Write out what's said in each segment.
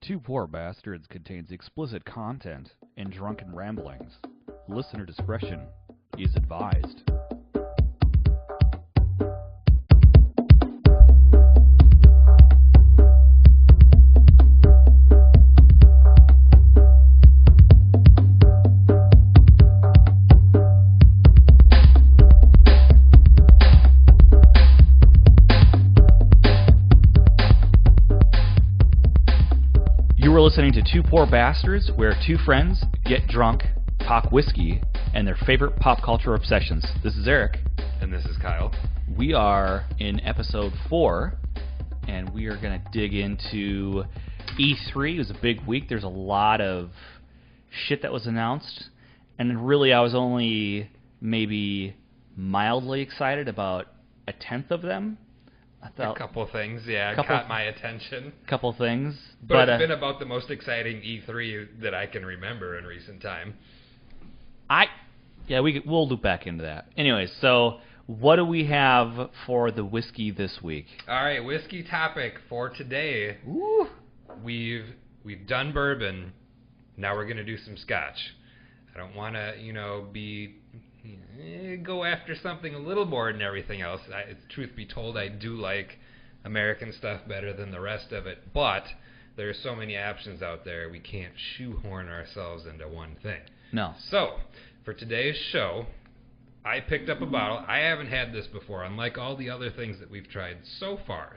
Two Poor Bastards contains explicit content and drunken ramblings. Listener discretion is advised. We're listening to Two Poor Bastards, where two friends get drunk, talk whiskey, and their favorite pop culture obsessions. This is Eric. And this is Kyle. We are in episode 4, and we are going to dig into E3. It was a big week. There's a lot of shit that was announced, and really I was only maybe mildly excited about a tenth of them. A couple things, caught my attention. Couple things. But it's been about the most exciting E3 that I can remember in recent time. We'll loop back into that. Anyways, so what do we have for the whiskey this week? All right, whiskey topic for today. Ooh. We've done bourbon. Now we're going to do some scotch. I don't want to, go after something a little more than everything else. Truth be told, I do like American stuff better than the rest of it, but there are so many options out there, we can't shoehorn ourselves into one thing. No. So, for today's show, I picked up a bottle. I haven't had this before, unlike all the other things that we've tried so far.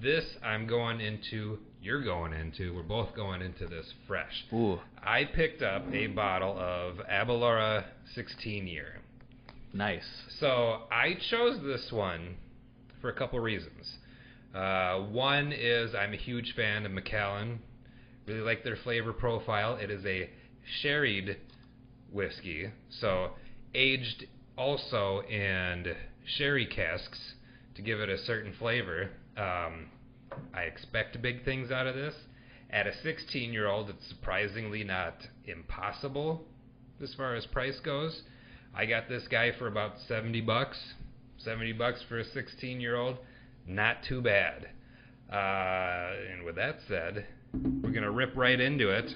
This I'm going into, you're going into, we're both going into this fresh. Ooh. I picked up a bottle of Aberlour 16-year. Nice. So I chose this one for a couple reasons. One is I'm a huge fan of Macallan. Really like their flavor profile. It is a sherried whiskey, so aged also in sherry casks to give it a certain flavor. I expect big things out of this. At a 16-year-old, it's surprisingly not impossible as far as price goes. I got this guy for about $70. $70 for a 16-year-old, not too bad. And with that said, we're going to rip right into it.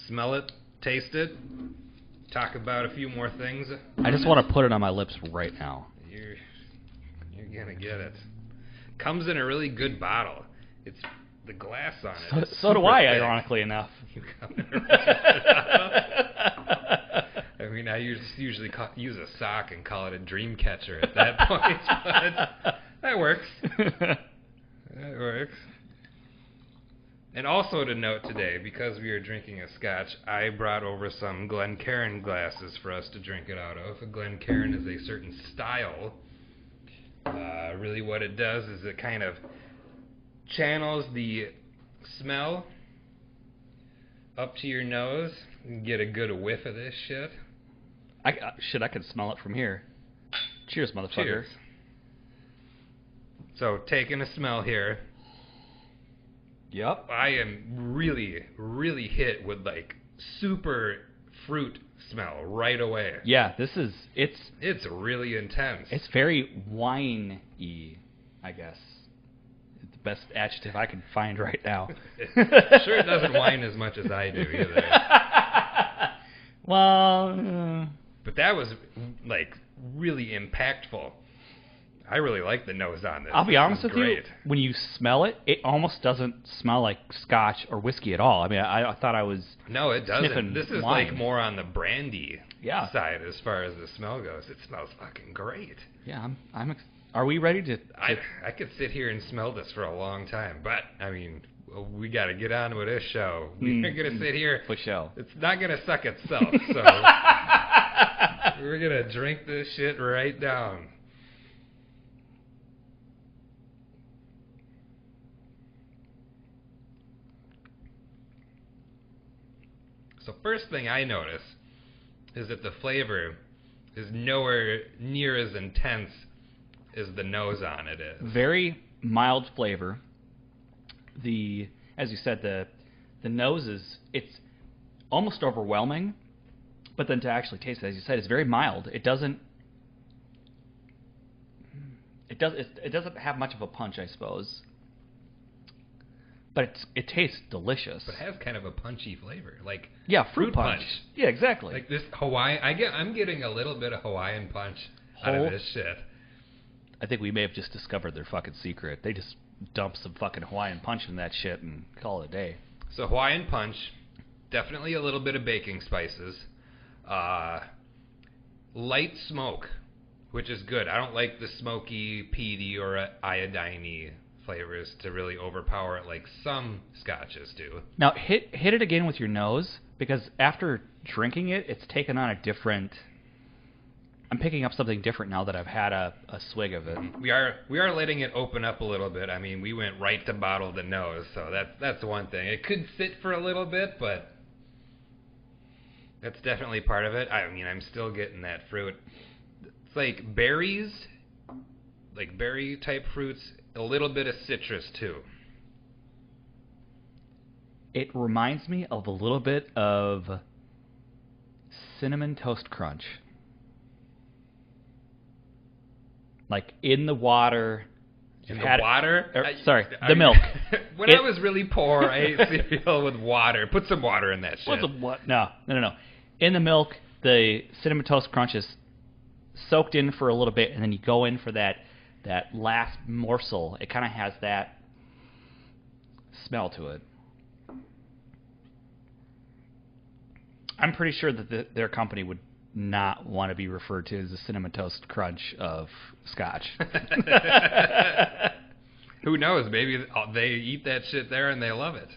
Smell it, taste it, talk about a few more things. I just want to put it on my lips right now. You're going to get it. Comes in a really good bottle. It's the glass on it. So do I, thick. ironically enough. You come in a really good bottle. I mean, I usually use a sock and call it a dream catcher at that point, but that works. That works. And also to note today, because we are drinking a scotch, I brought over some Glencairn glasses for us to drink it out of. A Glencairn is a certain style. Really what it does is it kind of channels the smell up to your nose and get a good whiff of this shit. I can smell it from here. Cheers, motherfucker. Cheers. So, taking a smell here. Yep. I am really, really hit with, super fruit smell right away. Yeah, It's really intense. It's very wine-y, I guess. It's the best adjective I can find right now. Sure, it doesn't whine as much as I do either. Well... But that was, really impactful. I really like the nose on this. I'll be honest with you, great. when you smell it, it almost doesn't smell like scotch or whiskey at all. I mean, I thought I was No, it doesn't. This is wine. more on the brandy side as far as the smell goes. It smells fucking great. Yeah, are we ready to... I could sit here and smell this for a long time, but, I mean... We got to get on with this show. We're going to sit here. For show. It's not going to suck itself, so we're going to drink this shit right down. So first thing I notice is that the flavor is nowhere near as intense as the nose on it is. Very mild flavor. As you said, the nose it's almost overwhelming, but then to actually taste it, as you said, it's very mild. It doesn't have much of a punch, I suppose. But it tastes delicious. But it has kind of a punchy flavor, like fruit punch. Yeah, exactly. Like this I'm getting a little bit of Hawaiian punch out of this shit. I think we may have just discovered their fucking secret. They just dump some fucking Hawaiian punch in that shit and call it a day. So Hawaiian punch, definitely a little bit of baking spices, light smoke, which is good. I don't like the smoky, peaty, or iodine-y flavors to really overpower it like some scotches do. Now, hit it again with your nose, because after drinking it, it's taken on a different... I'm picking up something different now that I've had a swig of it. We are letting it open up a little bit. I mean, we went right to bottle to nose, so that's one thing. It could sit for a little bit, but that's definitely part of it. I mean, I'm still getting that fruit. It's like berries, like berry-type fruits, a little bit of citrus, too. It reminds me of a little bit of Cinnamon Toast Crunch. Like in the water. In the water? The milk. When I was really poor, I ate cereal with water. Put some water in that shit. No. In the milk, the Cinnamon Toast Crunch is soaked in for a little bit, and then you go in for that last morsel. It kind of has that smell to it. I'm pretty sure that their company would not want to be referred to as the Cinnamon Toast Crunch of Scotch. Who knows? Maybe they eat that shit there and they love it.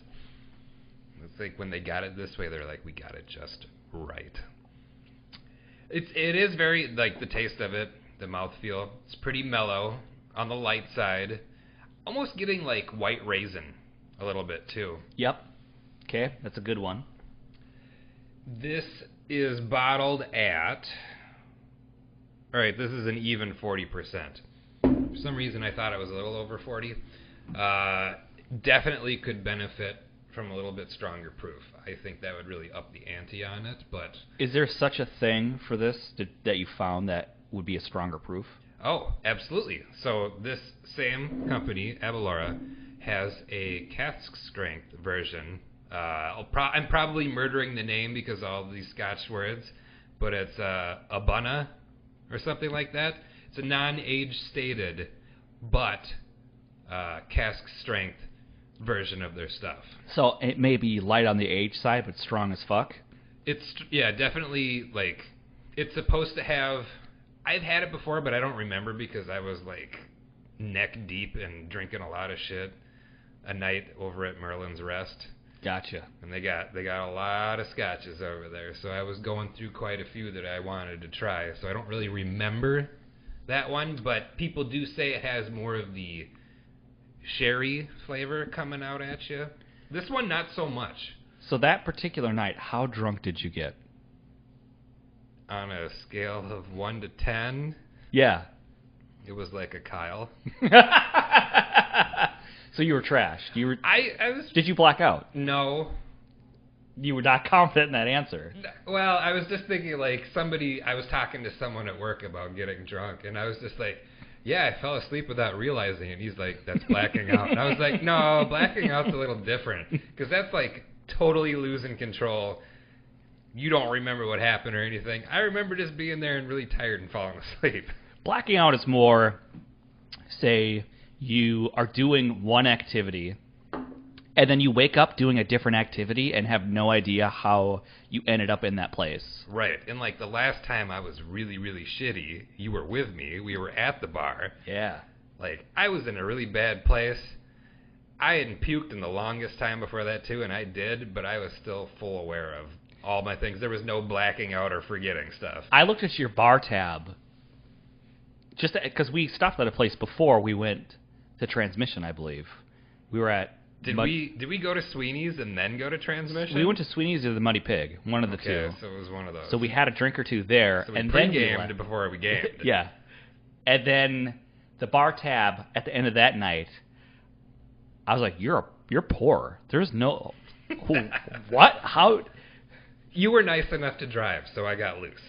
It's like when they got it this way, they're like, we got it just right. It is very, like, the taste of it, the mouthfeel. It's pretty mellow, on the light side. Almost getting, like, white raisin a little bit, too. Yep. Okay, that's a good one. This is bottled at... Alright, this is an even 40%. For some reason, I thought it was a little over 40. Definitely could benefit from a little bit stronger proof. I think that would really up the ante on it, but... Is there such a thing for this that you found that would be a stronger proof? Oh, absolutely. So this same company, Aberlour, has a cask strength version. I'm probably murdering the name because of all these Scotch words, but it's Abunna or something like that. It's a non-age stated, but cask strength version of their stuff. So it may be light on the age side, but strong as fuck? It's, yeah, definitely, like, it's supposed to have... I've had it before, but I don't remember because I was, like, neck deep and drinking a lot of shit a night over at Merlin's Rest. Gotcha. And they got a lot of scotches over there, so I was going through quite a few that I wanted to try. So I don't really remember that one, but people do say it has more of the sherry flavor coming out at you. This one, not so much. So that particular night, how drunk did you get? On a scale of 1 to 10, yeah, it was like a Kyle. So you were trashed. I was. Did you black out? No. You were not confident in that answer. Well, I was just thinking, like, I was talking to someone at work about getting drunk, and I was just like, yeah, I fell asleep without realizing it. He's like, that's blacking out. And I was like, no, blacking out's a little different, because that's, like, totally losing control. You don't remember what happened or anything. I remember just being there and really tired and falling asleep. Blacking out is more, say, you are doing one activity, and then you wake up doing a different activity and have no idea how you ended up in that place. Right. And, like, the last time I was really, really shitty, you were with me. We were at the bar. Yeah. Like, I was in a really bad place. I hadn't puked in the longest time before that, too, and I did, but I was still full aware of all my things. There was no blacking out or forgetting stuff. I looked at your bar tab, just because we stopped at a place before we went to Transmission, I believe. We were at... Did we go to Sweeney's and then go to Transmission? We went to Sweeney's or the Muddy Pig, one of the two. Okay, so it was one of those. So we had a drink or two there. So we and pre-gamed before we gamed. Yeah. And then the bar tab at the end of that night, I was like, you're poor. There's no... What? How... You were nice enough to drive, so I got loose.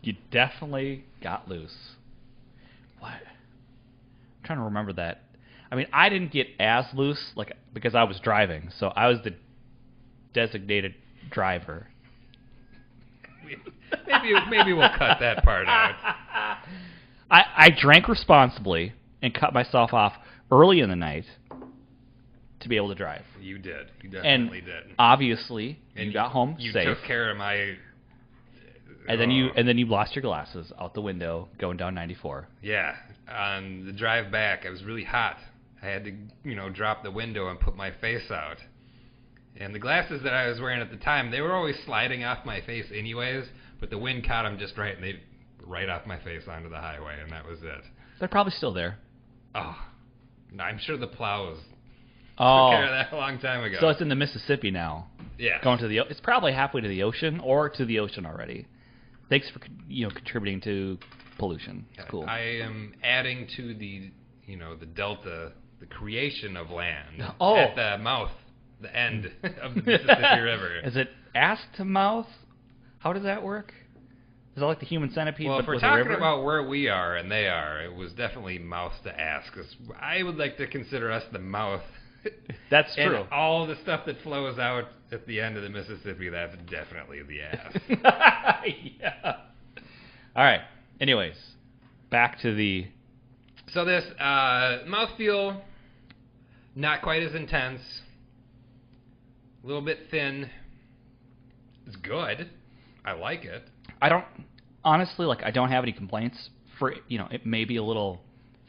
You definitely got loose. What? I'm trying to remember that. I mean, I didn't get as loose because I was driving, so I was the designated driver. Maybe we'll cut that part out. I drank responsibly and cut myself off early in the night to be able to drive. You did. You definitely did. Obviously, you got home you safe. You took care of my... And then you lost your glasses out the window going down 94. Yeah. On the drive back, it was really hot. I had to, drop the window and put my face out. And the glasses that I was wearing at the time, they were always sliding off my face anyways, but the wind caught them just right, and they right off my face onto the highway, and that was it. They're probably still there. Oh, I'm sure the plows took care of that a long time ago. So it's in the Mississippi now. Yeah. Going to it's probably halfway to the ocean or to the ocean already. Thanks for contributing to pollution. It's cool. I am adding to the the delta, the creation of land at the mouth, the end of the Mississippi River. Is it ass to mouth? How does that work? Is that like the human centipede? Well, but if we're with a talking river? about where we are and they are, it was definitely mouth to ass, because I would like to consider us the mouth. That's true. And all the stuff that flows out at the end of the Mississippi, that's definitely the ass. Yeah. All right. Anyways, back to the... So this mouthfeel, not quite as intense, a little bit thin. It's good. I like it. I don't have any complaints for, it may be a little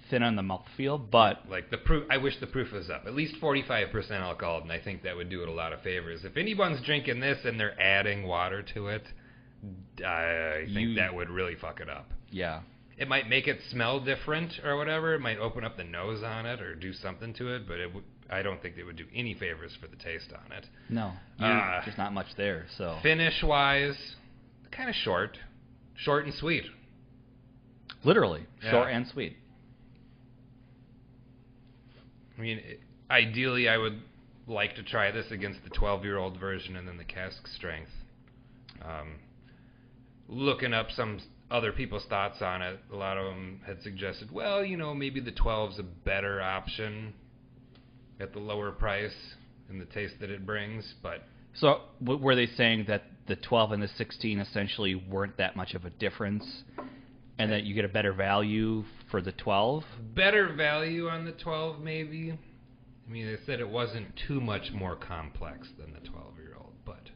thin on the mouthfeel, but... Like the proof, I wish the proof was up. At least 45% alcohol, and I think that would do it a lot of favors. If anyone's drinking this and they're adding water to it, I think that would really fuck it up. Yeah. It might make it smell different or whatever. It might open up the nose on it or do something to it, but I don't think it would do any favors for the taste on it. No. There's not much there, so... Finish-wise, kind of short. Short and sweet. Literally. Short and sweet. I mean, ideally, I would like to try this against the 12-year-old version and then the cask strength. Looking up some other people's thoughts on it, a lot of them had suggested, well, maybe the 12's a better option at the lower price and the taste that it brings, but... So, were they saying that the 12 and the 16 essentially weren't that much of a difference, and that you get a better value for the 12? Better value on the 12, maybe. I mean, they said it wasn't too much more complex than the 12-year-old, but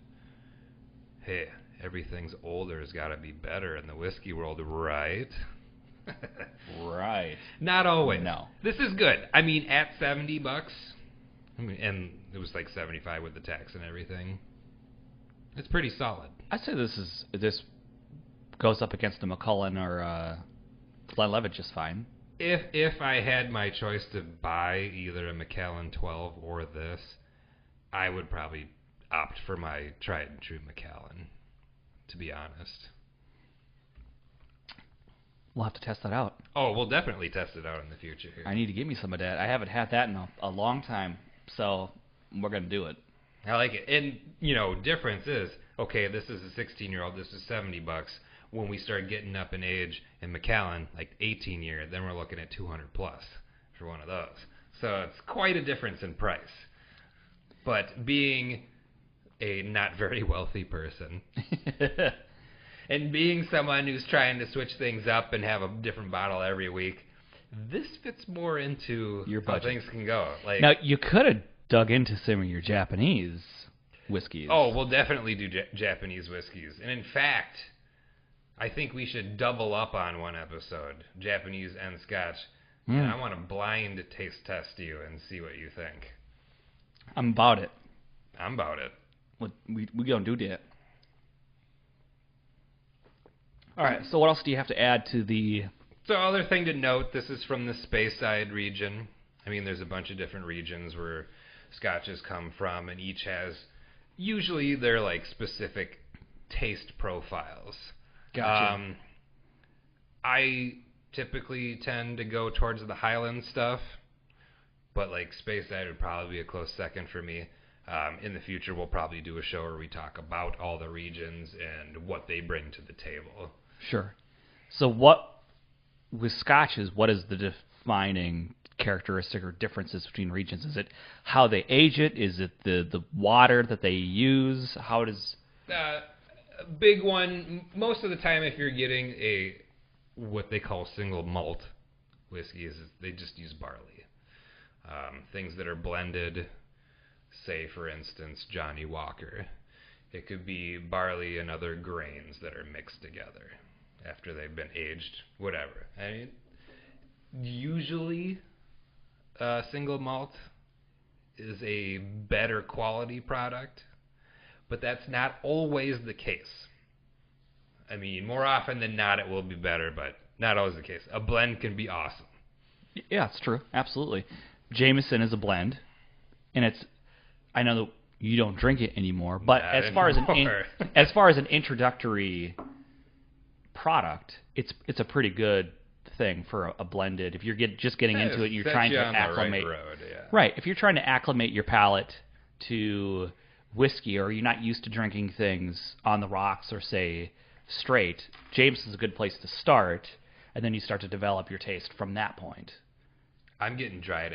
hey, everything's older has got to be better in the whiskey world, right? Right. Not always. No. This is good. I mean, at $70, I mean, and it was like 75 with the tax and everything. It's pretty solid. I'd say this goes up against the Macallan or Glenlivet just fine. If I had my choice to buy either a Macallan 12 or this, I would probably opt for my tried and true Macallan, to be honest. We'll have to test that out. Oh, we'll definitely test it out in the future here. I need to get me some of that. I haven't had that in a long time, so we're going to do it. I like it. And, difference is, okay, this is a 16-year-old, this is $70. When we start getting up in age in Macallan, like 18-year, then we're looking at 200 plus for one of those. So it's quite a difference in price. But being a not very wealthy person and being someone who's trying to switch things up and have a different bottle every week, this fits more into your how budget. things can go. Like, now, you could have dug into some of your Japanese whiskeys. Oh, we'll definitely do Japanese whiskeys. And in fact, I think we should double up on one episode, Japanese and Scotch. And I want to blind taste test you and see what you think. I'm about it. I'm about it. We gonna do that. All right. So what else do you have to add to the? So other thing to note, this is from the Speyside region. I mean, there's a bunch of different regions where Scotches come from, and each has usually their like specific taste profiles. Gotcha. I typically tend to go towards the Highland stuff, but like Speyside would probably be a close second for me. In the future, we'll probably do a show where we talk about all the regions and what they bring to the table. Sure. So with Scotches, what is the defining characteristic or differences between regions? Is it how they age it? Is it the water that they use? How does... Big one, most of the time if you're getting a what they call single malt whiskeys, they just use barley. Things that are blended, say for instance Johnny Walker, it could be barley and other grains that are mixed together after they've been aged, whatever. I mean, usually single malt is a better quality product, but that's not always the case. I mean, more often than not it will be better, but not always the case. A blend can be awesome. Yeah, it's true. Absolutely. Jameson is a blend, and it's... I know that you don't drink it anymore, but Not as far anymore. as far as an introductory product, it's a pretty good thing for a blended. If you're just getting into it, and you're trying to acclimate. Right. If you're trying to acclimate your palate to whiskey, or you're not used to drinking things on the rocks or say straight, Jameson's a good place to start, and then you start to develop your taste from that point. I'm getting dried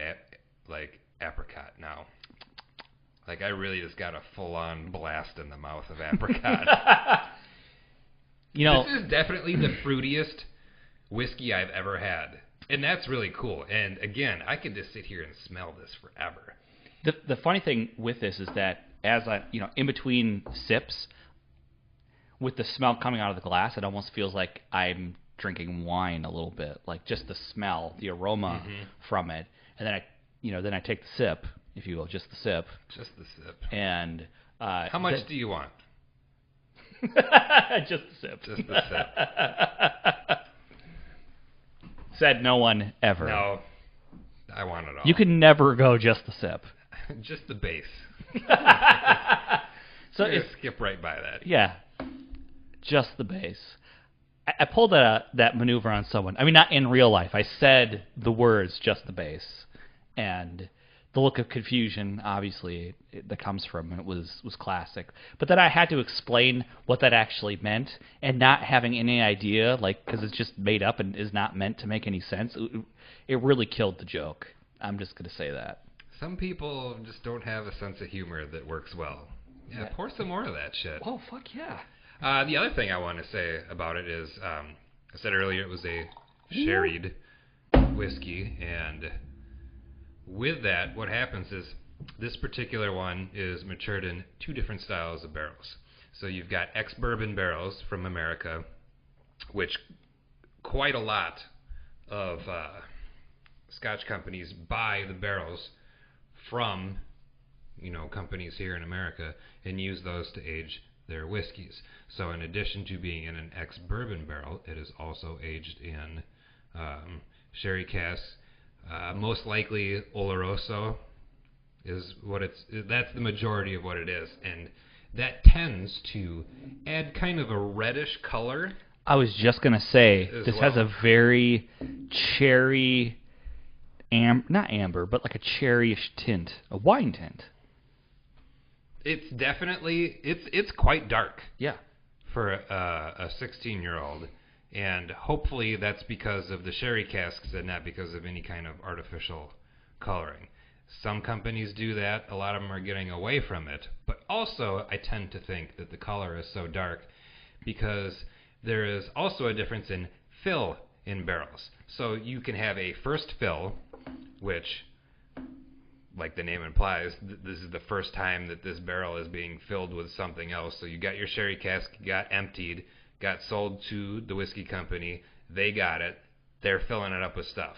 apricot now. Like, I really just got a full-on blast in the mouth of apricot. This is definitely the fruitiest whiskey I've ever had. And that's really cool. And, again, I could just sit here and smell this forever. The funny thing with this is that as in between sips, with the smell coming out of the glass, it almost feels like I'm drinking wine a little bit. Like, just the smell, the aroma from it. And then I take the sip, if you will, just the sip. Just the sip. And how much do you want? Just the sip. Just the sip. Said no one ever. No, I want it all. You can never go just the sip. Just the base. So skip right by that. Yeah, just the base. I pulled that maneuver on someone. I mean, not in real life. I said the words "just the base," and the look of confusion, obviously, that comes from it was classic. But then I had to explain what that actually meant, and not having any idea, because it's just made up and is not meant to make any sense. It really killed the joke. I'm just going to say that. Some people just don't have a sense of humor that works well. Yeah, pour some more of that shit. Oh, fuck yeah. The other thing I want to say about it is, I said earlier it was a sherried whiskey, and with that, what happens is this particular one is matured in two different styles of barrels. So you've got ex-bourbon barrels from America, which quite a lot of Scotch companies buy the barrels from, companies here in America and use those to age their whiskeys. So in addition to being in an ex-bourbon barrel, it is also aged in sherry casks. Most likely Oloroso is what that's the majority of what it is, and that tends to add kind of a reddish color. I was just gonna say this has a very cherry, not amber, but like a cherryish tint, a wine tint. It's definitely it's quite dark. Yeah, for a 16-year-old. And hopefully that's because of the sherry casks and not because of any kind of artificial coloring. Some companies do that. A lot of them are getting away from it. But also, I tend to think that the color is so dark because there is also a difference in fill in barrels. So you can have a first fill, which, like the name implies, this is the first time that this barrel is being filled with something else. So you got your sherry cask, got emptied, got sold to the whiskey company, they got it, they're filling it up with stuff.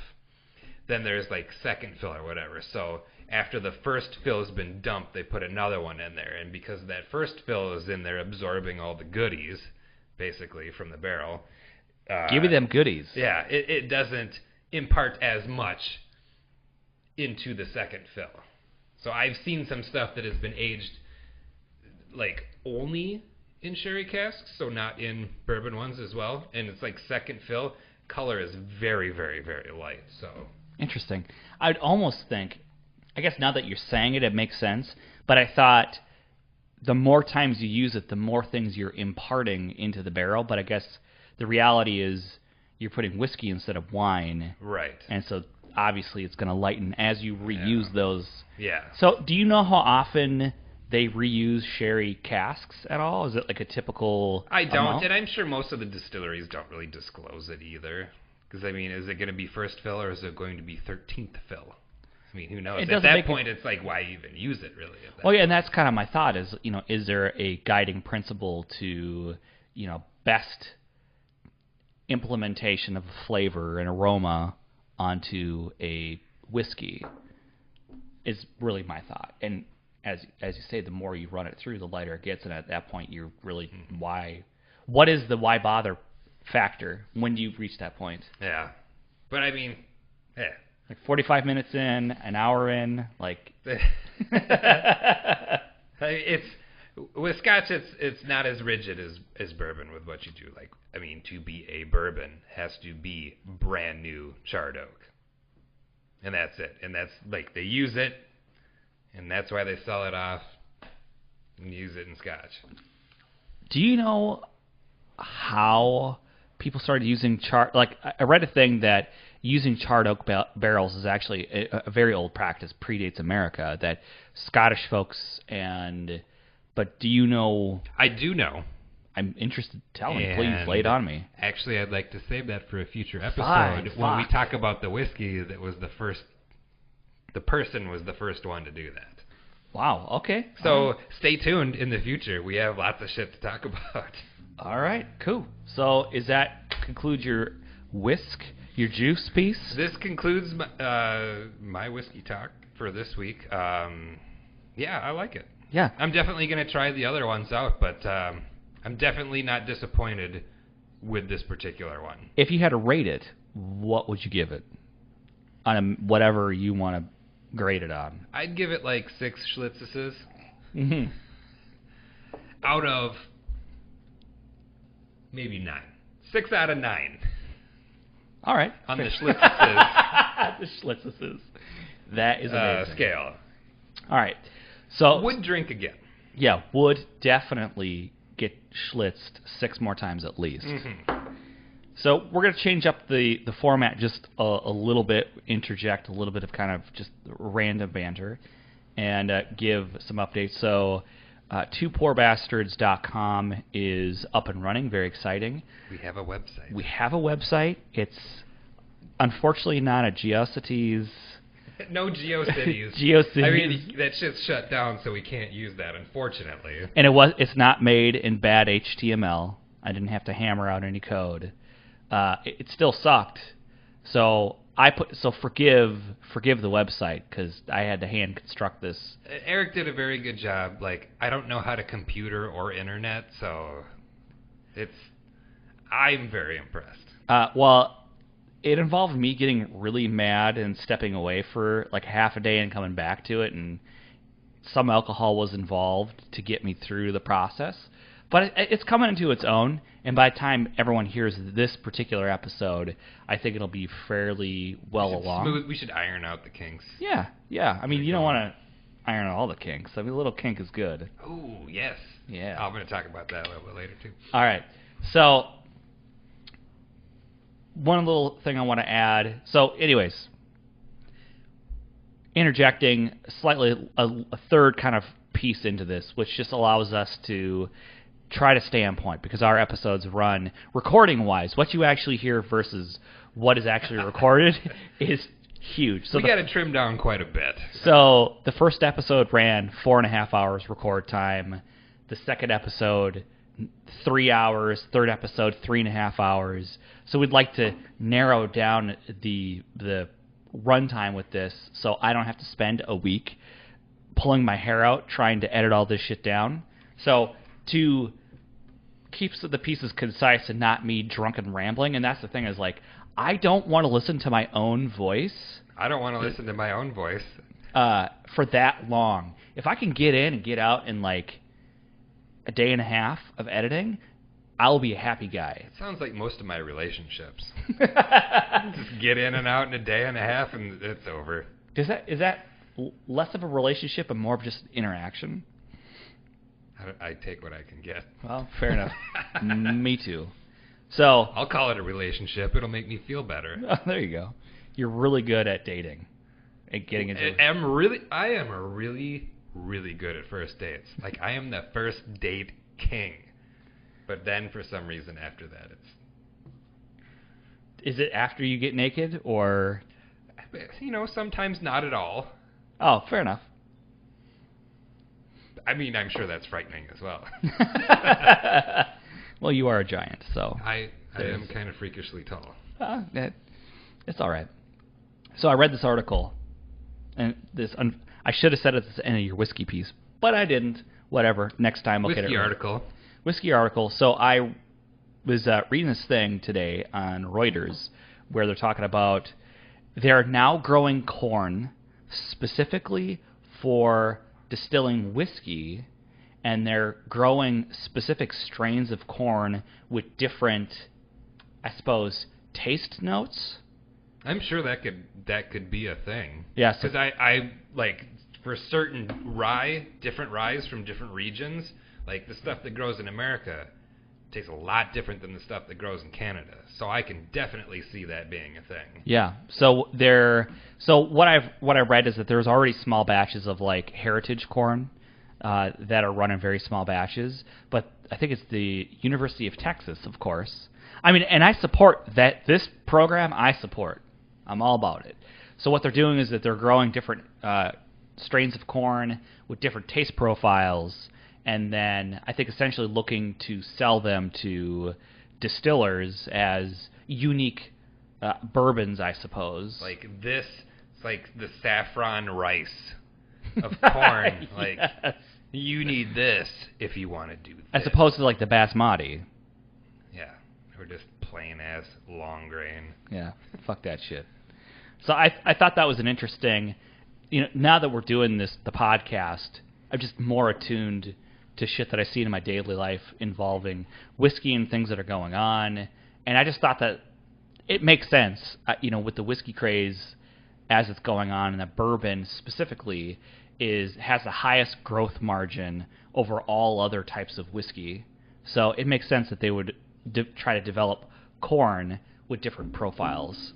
Then there's second fill or whatever. So after the first fill has been dumped, they put another one in there. And because that first fill is in there absorbing all the goodies, basically, from the barrel. Give me them goodies. Yeah, it doesn't impart as much into the second fill. So I've seen some stuff that has been aged only in sherry casks, so not in bourbon ones as well, and it's second fill, color is very, very, very light. So interesting. I'd almost think, I guess now that you're saying it, it makes sense, but I thought the more times you use it, the more things you're imparting into the barrel, but I guess the reality is you're putting whiskey instead of wine. Right. And so obviously it's going to lighten as you reuse those. Yeah. So do you know how often they reuse sherry casks at all? Is it like a typical I don't, amount? and I'm sure most of the distilleries don't really disclose it either. Because, I mean, is it going to be first fill or is it going to be 13th fill? I mean, who knows? At that point, it's like, why even use it, really? Well, yeah, and that's kind of my thought is, is there a guiding principle to, best implementation of flavor and aroma onto a whiskey is really my thought. And as you say, the more you run it through, the lighter it gets, and at that point, you're really what is the why bother factor? When do you reach that point? Yeah, but I mean, like 45 minutes in, an hour in, like. It's with Scotch. It's not as rigid as bourbon with what you do. Like, I mean, to be a bourbon has to be brand new charred oak, and that's it. And that's like they use it. And that's why they sell it off and use it in Scotch. Do you know how people started using charred? Like, I read a thing that using charred oak barrels is actually a very old practice, predates America, that Scottish folks but do you know? I do know. I'm interested. Tell me, please, lay it on me. Actually, I'd like to save that for a future episode when we talk about the whiskey that was the first. The person was the first one to do that. Wow, okay. So stay tuned in the future. We have lots of shit to talk about. All right, cool. So conclude your your juice piece? This concludes my whiskey talk for this week. Yeah, I like it. Yeah. I'm definitely going to try the other ones out, but I'm definitely not disappointed with this particular one. If you had to rate it, what would you give it? On whatever you want to grade it on. I'd give it like 6 Schlitzes. Mm-hmm. Out of maybe 9. 6 out of 9. All right. On the Schlitzes. The Schlitzes. That is amazing. Scale. All right. So would drink again. Yeah, would definitely get schlitzed 6 more times at least. Mm-hmm. So we're going to change up the format just a little bit, interject a little bit of kind of just random banter, and give some updates. So 2pourbastards.com is up and running, very exciting. We have a website. It's unfortunately not a GeoCities. No GeoCities. GeoCities. I mean, that shit's shut down, so we can't use that, unfortunately. And it's not made in bad HTML. I didn't have to hammer out any code. It still sucked, so forgive the website because I had to hand construct this. Eric did a very good job. Like, I don't know how to computer or internet, so I'm very impressed. Well, it involved me getting really mad and stepping away for like half a day and coming back to it, and some alcohol was involved to get me through the process. But it's coming into its own, and by the time everyone hears this particular episode, I think it'll be fairly well along. We should iron out the kinks. Yeah. I mean, you don't want to iron out all the kinks. I mean, a little kink is good. Ooh, yes. Yeah. I'm going to talk about that a little bit later, too. All right. So one little thing I want to add. So anyways, interjecting slightly a third kind of piece into this, which just allows us to try to stay on point, because our episodes run recording-wise. What you actually hear versus what is actually recorded is huge. So we got to trim down quite a bit. So the first episode ran 4.5 hours record time. The second episode, 3 hours. Third episode, 3.5 hours. So we'd like to narrow down the runtime with this, so I don't have to spend a week pulling my hair out trying to edit all this shit down. So to keep the pieces concise and not me drunk and rambling, and that's the thing is, like, I don't want to listen to my own voice. I don't want to listen to my own voice. For that long. If I can get in and get out in, like, a day and a half of editing, I'll be a happy guy. It sounds like most of my relationships. Just get in and out in a day and a half, and it's over. Is that less of a relationship and more of just interaction? I take what I can get. Well, fair enough. Me too. So I'll call it a relationship. It'll make me feel better. Oh, there you go. You're really good at dating. At getting into I am really good at first dates. Like, I am the first date king. But then, for some reason, after that, it's... Is it after you get naked, or... sometimes not at all. Oh, fair enough. I mean, I'm sure that's frightening as well. Well, you are a giant, so... I am kind of freakishly tall. It's all right. So I read this article, and I should have said it at the end of your whiskey piece, but I didn't. Whatever. Next time I'll get it right. Whiskey article. So I was reading this thing today on Reuters where they're talking about they're now growing corn specifically for distilling whiskey, and they're growing specific strains of corn with different, I suppose, taste notes. I'm sure that could be a thing. Yeah. Because I like, for certain different ryes from different regions, like the stuff that grows in America tastes a lot different than the stuff that grows in Canada. So I can definitely see that being a thing. Yeah. So what I read is that there's already small batches of like heritage corn that are run in very small batches, but I think it's the University of Texas, of course. I mean, and I support that. This program I support. I'm all about it. So what they're doing is that they're growing different strains of corn with different taste profiles, and then I think essentially looking to sell them to distillers as unique bourbons, I suppose. Like this, it's like the saffron rice of corn. Like, yes. You need this if you want to do this. As opposed to like the basmati. Yeah, or just plain ass long grain. Yeah, fuck that shit. So I thought that was an interesting, now that we're doing the podcast, I'm just more attuned to shit that I see in my daily life involving whiskey and things that are going on, and I just thought that it makes sense, with the whiskey craze as it's going on, and that bourbon specifically has the highest growth margin over all other types of whiskey. So it makes sense that they would try to develop corn with different profiles.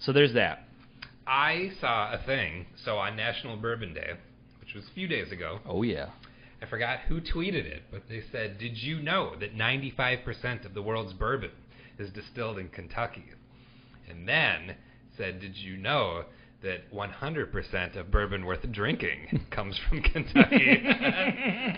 So there's that. I saw a thing, on National Bourbon Day, which was a few days ago. Oh, yeah. I forgot who tweeted it, but they said, did you know that 95% of the world's bourbon is distilled in Kentucky? And then said, did you know that 100% of bourbon worth drinking comes from Kentucky?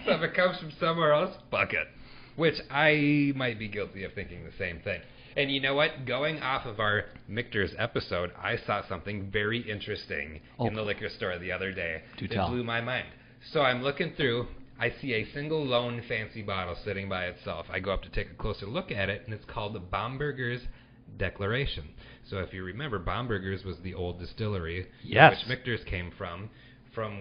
So if it comes from somewhere else, fuck it. Which I might be guilty of thinking the same thing. And you know what? Going off of our Michter's episode, I saw something very interesting in the liquor store the other day. It blew my mind. So I'm looking through. I see a single lone fancy bottle sitting by itself. I go up to take a closer look at it, and it's called the Baumberger's Declaration. So if you remember, Baumberger's was the old distillery yes. which Michter's came from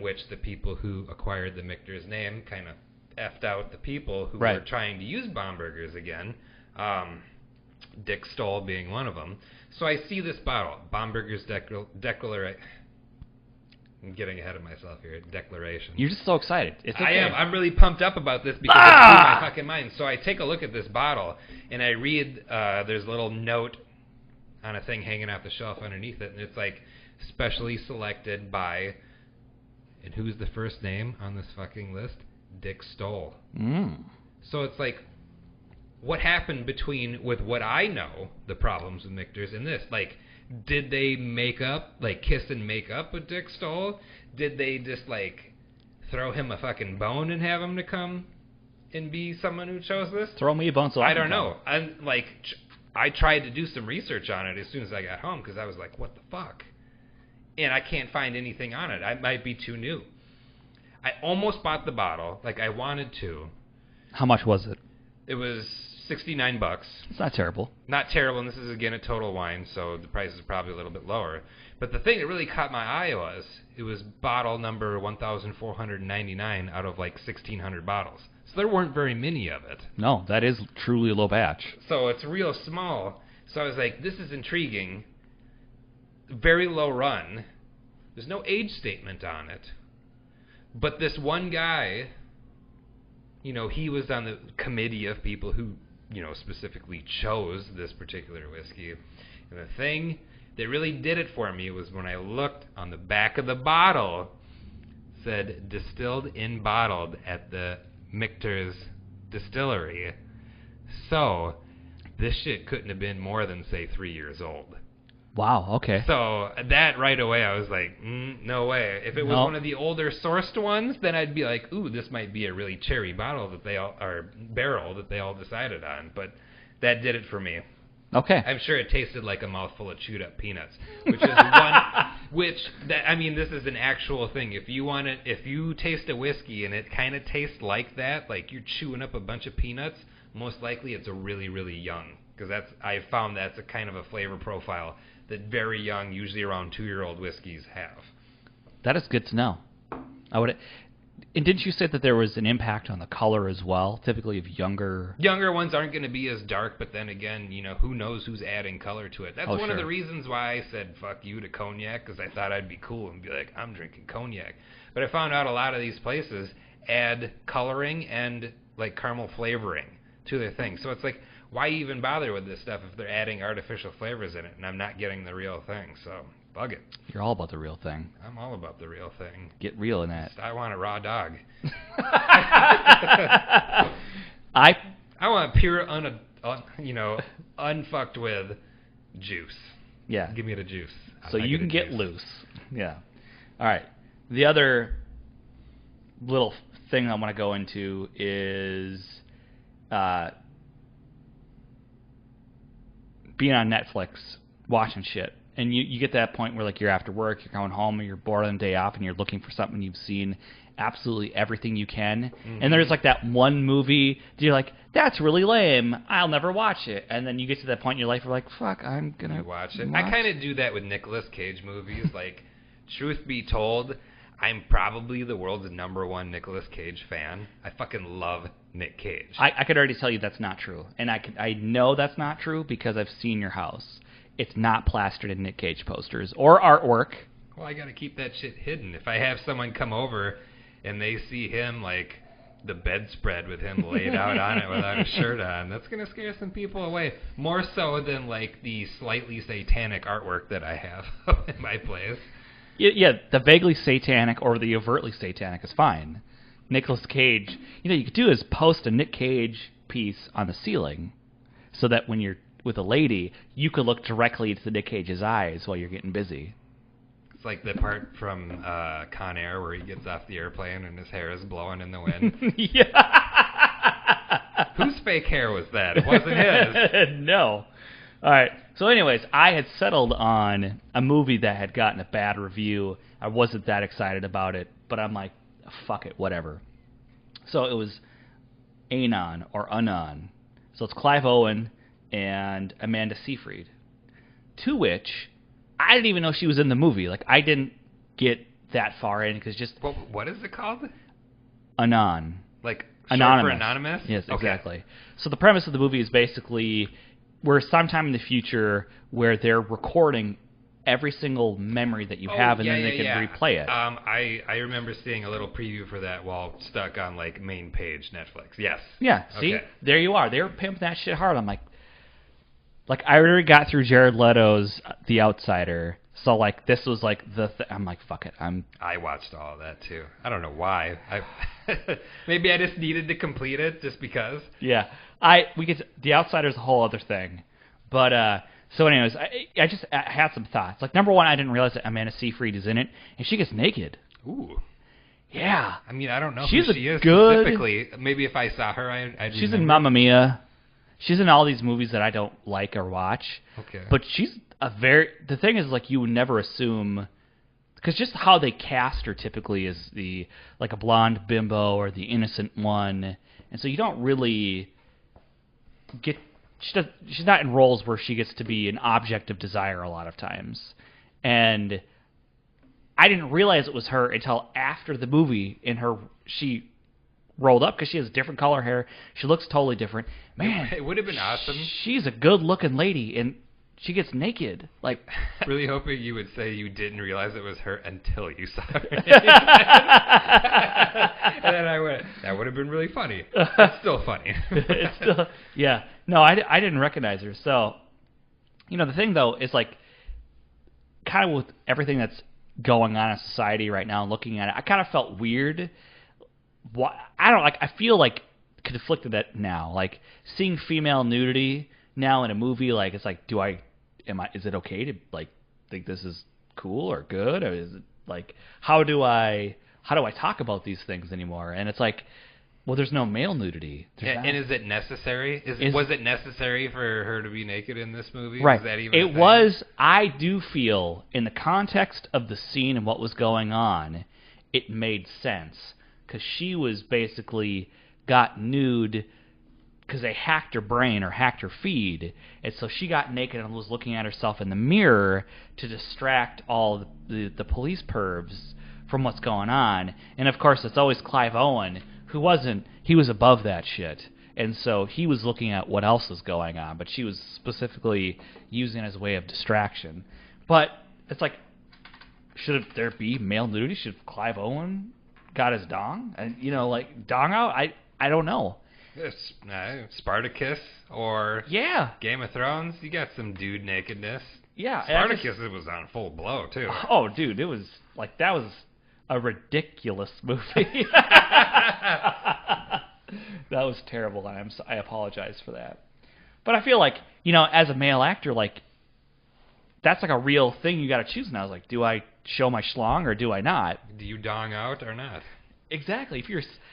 which the people who acquired the Michter's name kind of effed out the people who were trying to use Baumberger's again. Dick Stoll being one of them. So I see this bottle, Baumberger's Declaration. I'm getting ahead of myself here. Declaration. You're just so excited. It's okay. I am. I'm really pumped up about this because it blew my fucking mind. So I take a look at this bottle, and I read, there's a little note on a thing hanging off the shelf underneath it, and it's like, specially selected by, and who's the first name on this fucking list? Dick Stoll. So it's like, what happened with what I know, the problems with Michter's and this? Like, did they make up, like kiss and make up with Dick Stoll? Did they just like throw him a fucking bone and have him to come and be someone who chose this? Throw me a bone so I don't know. And like, I tried to do some research on it as soon as I got home because I was like, what the fuck? And I can't find anything on it. I might be too new. I almost bought the bottle, like I wanted to. How much was it? It was $69. It's not terrible. Not terrible, and this is again a Total Wine, so the price is probably a little bit lower. But the thing that really caught my eye was bottle number 1,499 out of like 1,600 bottles. So there weren't very many of it. No, that is truly a low batch. So it's real small. So I was like, this is intriguing. Very low run. There's no age statement on it. But this one guy, he was on the committee of people who, specifically chose this particular whiskey. And the thing that really did it for me was when I looked on the back of the bottle, said distilled in bottled at the Michter's distillery. So this shit couldn't have been more than, say, 3 years old. Wow, okay. So that right away, I was like, no way. If it was one of the older sourced ones, then I'd be like, ooh, this might be a really cherry bottle that they all, or barrel that they all decided on. But that did it for me. Okay. I'm sure it tasted like a mouthful of chewed up peanuts, which is I mean, this is an actual thing. If you taste a whiskey and it kind of tastes like that, like you're chewing up a bunch of peanuts, most likely it's a really, really young. Because I found that's a kind of a flavor profile that very young, usually around 2-year-old whiskeys have. That is good to know. And didn't you say that there was an impact on the color as well? Typically of younger ones aren't going to be as dark, but then again, who knows who's adding color to it. That's one of the reasons why I said fuck you to cognac, because I thought I'd be cool and be like, I'm drinking cognac. But I found out a lot of these places add coloring and like caramel flavoring to their thing. So it's like, why even bother with this stuff if they're adding artificial flavors in it and I'm not getting the real thing? So, bug it. You're all about the real thing. I'm all about the real thing. Get real in that. I want a raw dog. I want pure, unfucked with juice. Yeah. Give me the juice. So you can get loose. Yeah. All right. The other little thing I want to go into is being on Netflix, watching shit. And you get to that point where, like, you're after work, you're going home, or you're bored on the day off, and you're looking for something you've seen absolutely everything you can. Mm-hmm. And there's, like, that one movie that you're like, that's really lame. I'll never watch it. And then you get to that point in your life where you're like, fuck, I'm going to watch it. I kind of do that with Nicolas Cage movies. Like, truth be told, I'm probably the world's #1 Nicolas Cage fan. I fucking love Nick Cage. I could already tell you that's not true. And I know that's not true because I've seen your house. It's not plastered in Nick Cage posters or artwork. Well, I got to keep that shit hidden. If I have someone come over and they see him, like, the bedspread with him laid out on it without a shirt on, that's going to scare some people away. More so than, like, the slightly satanic artwork that I have in my place. Yeah, the vaguely satanic or the overtly satanic is fine. Nicolas Cage, you could do is post a Nick Cage piece on the ceiling so that when you're with a lady, you could look directly into Nick Cage's eyes while you're getting busy. It's like the part from Con Air where he gets off the airplane and his hair is blowing in the wind. Yeah. Whose fake hair was that? It wasn't his. No. All right. So anyways, I had settled on a movie that had gotten a bad review. I wasn't that excited about it, but I'm like, fuck it, whatever. So it was Anon or Anon. So it's Clive Owen and Amanda Seyfried. To which I didn't even know she was in the movie. Like, I didn't get that far in because just... What is it called? Anon. Like, Anonymous. short for anonymous? Yes, exactly. Okay. So the premise of the movie is basically we're sometime in the future where they're recording every single memory that you have, and then they can replay it. I remember seeing a little preview for that while stuck on, like, main page Netflix. Yes. Yeah, see? Okay. There you are. They were pimping that shit hard. I'm like, I already got through Jared Leto's The Outsider, so, like, this was, like, I'm like, fuck it. I watched all of that, too. I don't know why. Maybe I just needed to complete it just because. Yeah. The Outsider's a whole other thing. But, so anyways, I had some thoughts. Like, number one, I didn't realize that Amanda Seyfried is in it, and she gets naked. Ooh. Yeah. I mean, I don't know who she is specifically. Maybe if I saw her, I'd She's in Mamma Mia. She's in all these movies that I don't like or watch. Okay. But she's the thing is, like, you would never assume, because just how they cast her typically is like a blonde bimbo or the innocent one. And so you don't really get, she's not in roles where she gets to be an object of desire a lot of times. And I didn't realize it was her until after the movie, she rolled up because she has different color hair. She looks totally different. Man, it would have been awesome. She's a good-looking lady, and she gets naked. Like, really hoping you would say you didn't realize it was her until you saw her. And then I went, that would have been really funny. It's still funny. It's still, yeah. No, I didn't recognize her. So, the thing, though, is, like, kind of with everything that's going on in society right now and looking at it, I kind of felt weird. I feel like conflicted that now. Like seeing female nudity now in a movie, like it's like, is it okay to like think this is cool or good, or is it like how do I talk about these things anymore? And it's like, well, there's no male nudity. And is it necessary? Was it necessary for her to be naked in this movie? Right. Was that even it was. I do feel, in the context of the scene and what was going on, it made sense. Because she was basically got nude because they hacked her brain or hacked her feed. And so she got naked and was looking at herself in the mirror to distract all the police pervs from what's going on. And, of course, it's always Clive Owen, who wasn't, he was above that shit. And so he was looking at what else was going on, but she was specifically using it as a way of distraction. But it's like, should there be male nudity? Should Clive Owen got his dong? And, like, dong out? I don't know. Spartacus or yeah, Game of Thrones, you got some dude nakedness. Yeah. Spartacus, it was on full blow, too. Oh, dude, it was, like, that was a ridiculous movie. That was terrible, and I apologize for that. But I feel like, as a male actor, like, that's like a real thing you got to choose now. It's like, do I show my schlong or do I not? Do you dong out or not? Exactly.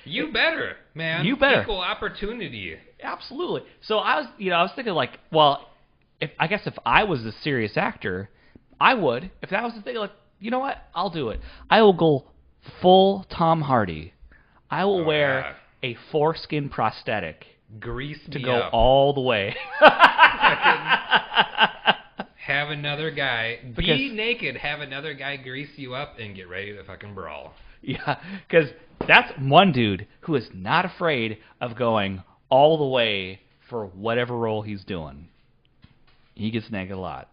You better, man. You better. Equal opportunity. Absolutely. So I was thinking like, well, if I was a serious actor, I would. If that was the thing, like, you know what? I'll do it. I will go full Tom Hardy. I will wear a foreskin prosthetic. Grease to me go up. all the way. Have another guy be naked. Have another guy grease you up and get ready to fucking brawl. Yeah, because that's one dude who is not afraid of going all the way for whatever role he's doing. He gets naked a lot.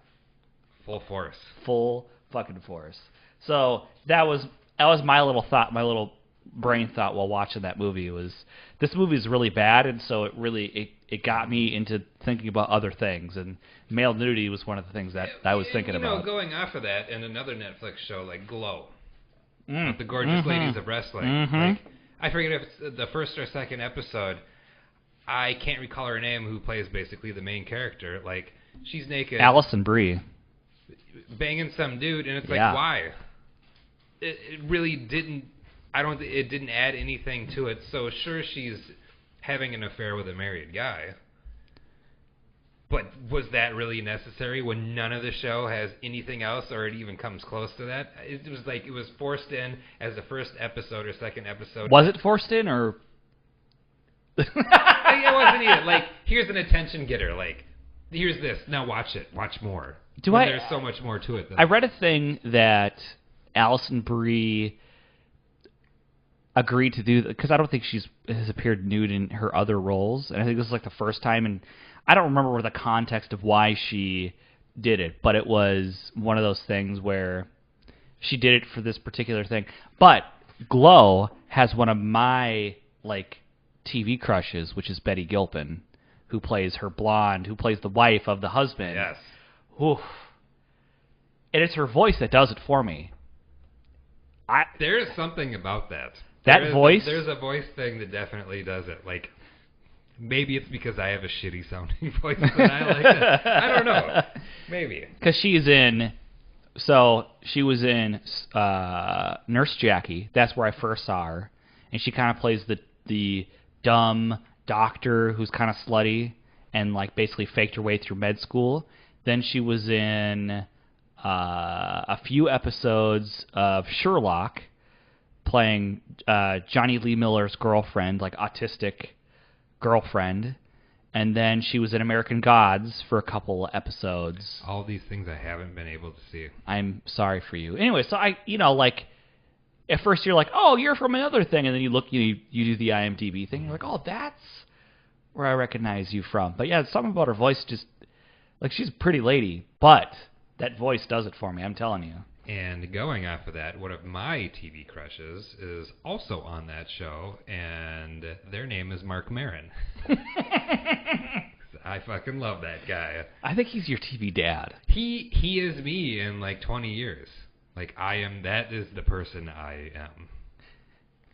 Full force. Full fucking force. So that was my little thought, my little brain thought while watching that movie was, this movie is really bad, and so it got me into thinking about other things, and male nudity was one of the things that I was thinking about. Going off of that, and another Netflix show like Glow, with the gorgeous ladies of wrestling. Like, I forget if it's the first or second episode. I can't recall her name, who plays basically the main character. Like, she's naked. Alison Brie. Banging some dude, and it's like, why? It really didn't. It didn't add anything to it. So sure, she's having an affair with a married guy. But was that really necessary when none of the show has anything else, or it even comes close to that? It was like it was forced in as the first episode or second episode. Was it forced in, or? It wasn't either. Like, here's an attention getter. Like, here's this. Now watch it. Watch more. There's so much more to it. I read a thing that Alison Brie agreed to do, because I don't think has appeared nude in her other roles, and I think this is like the first time, and I don't remember the context of why she did it, but it was one of those things where she did it for this particular thing. But Glow has one of my like TV crushes, which is Betty Gilpin, who plays her blonde, who plays the wife of the husband. Yes. Oof. And it's her voice that does it for me. There is something about that. Voice? There's a voice thing that definitely does it. Like, maybe it's because I have a shitty sounding voice, but I like it. I don't know. Maybe. Because she was in Nurse Jackie. That's where I first saw her. And she kind of plays the dumb doctor who's kind of slutty and like basically faked her way through med school. Then she was in a few episodes of Sherlock, playing Johnny Lee Miller's girlfriend, like autistic girlfriend. And then she was in American Gods for a couple episodes. All these things I haven't been able to see. I'm sorry for you. Anyway, so like, at first you're like, oh, you're from another thing, and then you look, you do the IMDb thing, you're like, oh, that's where I recognize you from. But yeah, something about her voice just, like, she's a pretty lady, but that voice does it for me, I'm telling you. And going off of that, one of my TV crushes is also on that show, and their name is Mark Maron. I fucking love that guy. I think he's your TV dad. He is me in like 20 years. Like that is the person I am.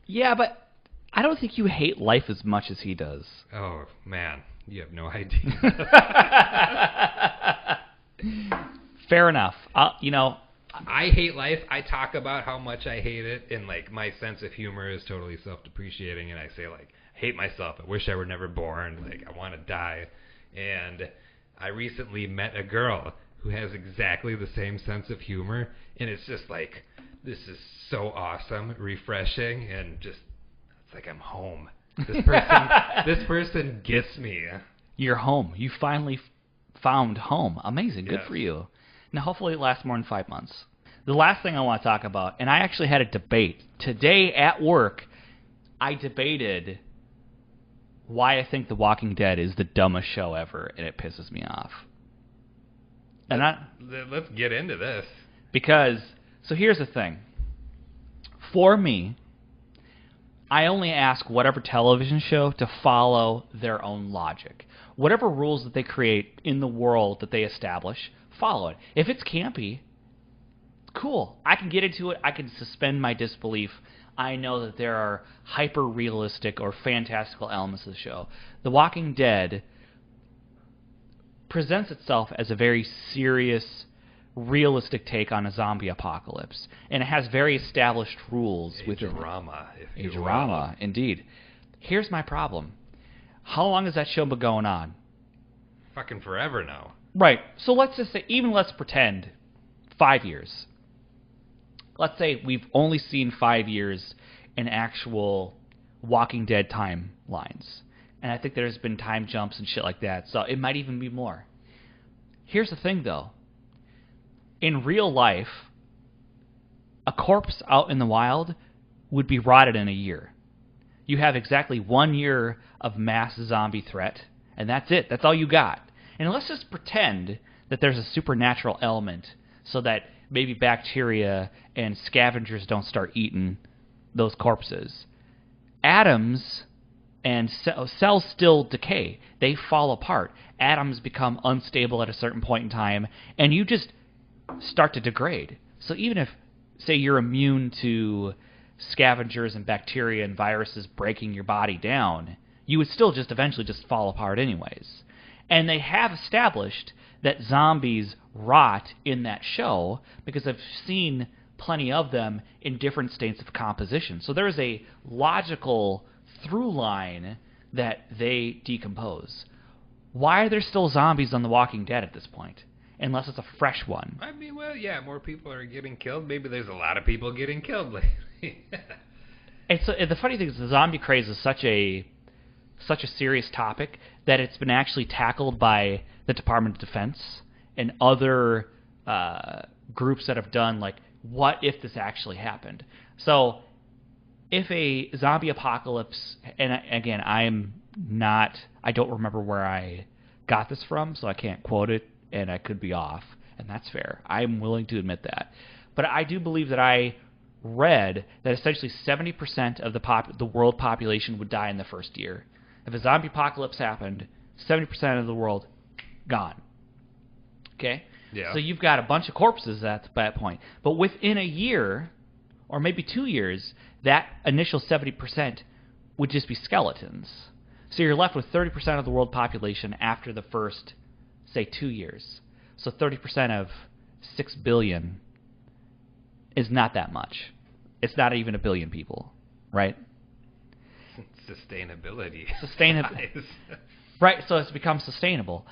Yeah, but I don't think you hate life as much as he does. Oh, man. You have no idea. Fair enough. I hate life. I talk about how much I hate it, and like my sense of humor is totally self-depreciating, and I say like, I hate myself. I wish I were never born. Like, I want to die. And I recently met a girl who has exactly the same sense of humor, and it's just like, this is so awesome, refreshing, and just, it's like I'm home. This person gets me. You're home. You finally found home. Amazing. Good Yes. for you. Now, hopefully it lasts more than 5 months. The last thing I want to talk about, and I actually had a debate. Today at work, I debated why I think The Walking Dead is the dumbest show ever, and it pisses me off. And Let's get into this. Because, so here's the thing. For me, I only ask whatever television show to follow their own logic. Whatever rules that they create in the world that they establish, follow it. If it's campy, cool. I can get into it. I can suspend my disbelief. I know that there are hyper-realistic or fantastical elements of the show. The Walking Dead presents itself as a very serious, realistic take on a zombie apocalypse, and it has very established rules within drama, a drama, indeed. Here's my problem. How long has that show been going on? Fucking forever now. Right. So let's just say, let's pretend 5 years. Let's say we've only seen 5 years in actual Walking Dead timelines. And I think there's been time jumps and shit like that, so it might even be more. Here's the thing, though. In real life, a corpse out in the wild would be rotted in a year. You have exactly 1 year of mass zombie threat, and that's it. That's all you got. And let's just pretend that there's a supernatural element so that maybe bacteria and scavengers don't start eating those corpses. Atoms and cells still decay. They fall apart. Atoms become unstable at a certain point in time, and you just start to degrade. So even if, say, you're immune to scavengers and bacteria and viruses breaking your body down, you would still just eventually just fall apart anyways. And they have established that zombies rot in that show because I've seen plenty of them in different states of composition. So there is a logical through line that they decompose. Why are there still zombies on The Walking Dead at this point? Unless it's a fresh one. I mean, well, yeah, more people are getting killed. Maybe there's a lot of people getting killed lately. The funny thing is the zombie craze is such a serious topic that it's been actually tackled by the Department of Defense and other groups that have done, like, what if this actually happened? So if a zombie apocalypse, and again, I don't remember where I got this from, so I can't quote it, and I could be off, and that's fair. I'm willing to admit that. But I do believe that I read that essentially 70% of the world population would die in the first year. If a zombie apocalypse happened, 70% of the world, gone. Okay? Yeah. So you've got a bunch of corpses at that point. But within a year, or maybe 2 years, that initial 70% would just be skeletons. So you're left with 30% of the world population after the first, say, 2 years. So 30% of 6 billion is not that much. It's not even a billion people, right? Sustainability. Right, so it's become sustainable.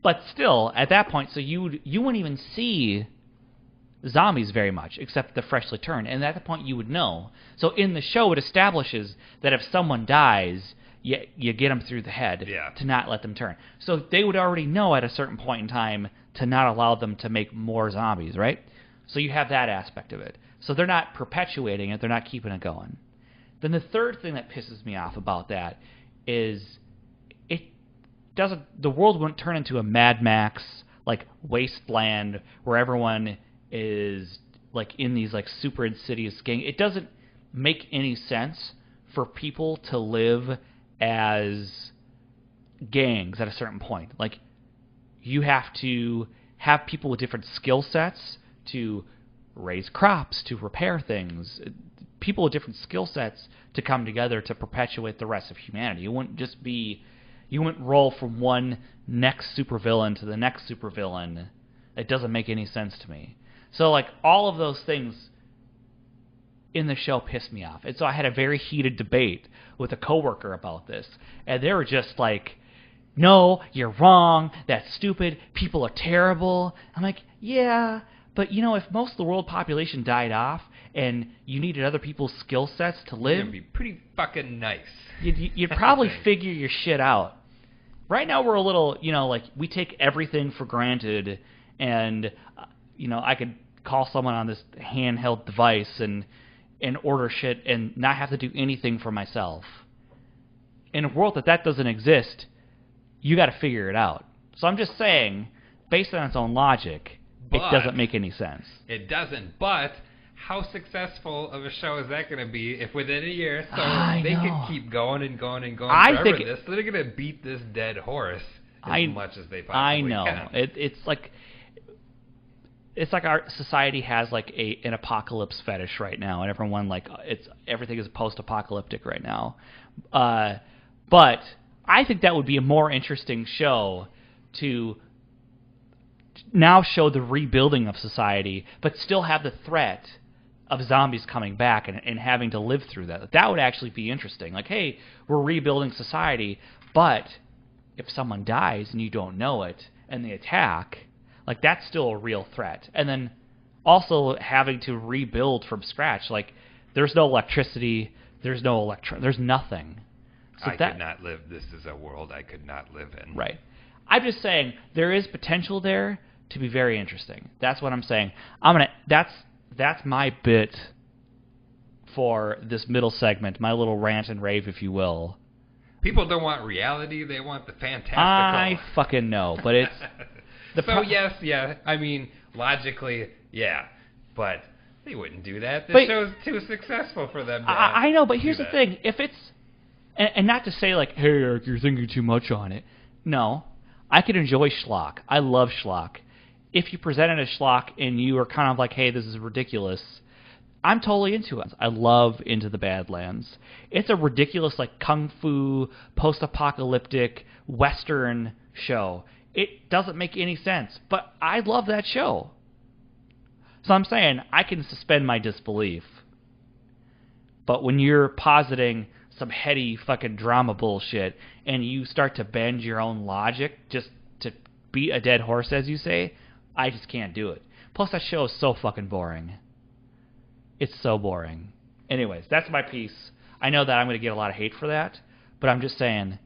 But still, at that point, so you wouldn't even see zombies very much, except the freshly turned. And at that point, you would know. So in the show, it establishes that if someone dies, you get them through the head to not let them turn. So they would already know at a certain point in time to not allow them to make more zombies, right? So you have that aspect of it. So they're not perpetuating it. They're not keeping it going. Then the third thing that pisses me off about that is the world wouldn't turn into a Mad Max, like, wasteland where everyone is, like, in these, like, super insidious gangs. It doesn't make any sense for people to live as gangs at a certain point. Like, you have to have people with different skill sets to raise crops, to repair things. People with different skill sets to come together to perpetuate the rest of humanity. You wouldn't roll from one next supervillain to the next supervillain. It doesn't make any sense to me. So, like, all of those things in the show pissed me off. And so I had a very heated debate with a coworker about this. And they were just like, no, you're wrong. That's stupid. People are terrible. I'm like, yeah, but, you know, if most of the world population died off and you needed other people's skill sets to live, it'd be pretty fucking nice. You'd probably figure your shit out. Right now we're a little, you know, like, we take everything for granted, and, you know, I could call someone on this handheld device and order shit and not have to do anything for myself. In a world that doesn't exist, you got to figure it out. So I'm just saying, based on its own logic, it doesn't make any sense. It doesn't, but how successful of a show is that going to be if within a year they can keep going and going and going forever this, so they're going to beat this dead horse as much as they possibly can. It's like our society has like an apocalypse fetish right now, and everyone everything is post-apocalyptic right now. But I think that would be a more interesting show to now show the rebuilding of society, but still have the threat of zombies coming back and having to live through that. That would actually be interesting. Like, hey, we're rebuilding society, but if someone dies and you don't know it and they attack, like, that's still a real threat. And then also having to rebuild from scratch. Like, there's no electricity, there's nothing. So I could not live. This is a world I could not live in. Right. I'm just saying there is potential there to be very interesting. That's what I'm saying. That's my bit for this middle segment, my little rant and rave, if you will. People don't want reality; they want the fantastical. I fucking know, but it's yes, yeah. I mean, logically, yeah, but they wouldn't do that. The show's too successful for them. I know, but here's the thing: if it's and not to say like, hey, Eric, you're thinking too much on it. No, I could enjoy schlock. I love schlock. If you presented a schlock and you are kind of like, hey, this is ridiculous, I'm totally into it. I love Into the Badlands. It's a ridiculous, like, kung fu, post-apocalyptic, Western show. It doesn't make any sense, but I love that show. So I'm saying I can suspend my disbelief. But when you're positing some heady fucking drama bullshit and you start to bend your own logic just to beat a dead horse, as you say, I just can't do it. Plus, that show is so fucking boring. It's so boring. Anyways, that's my piece. I know that I'm going to get a lot of hate for that, but I'm just saying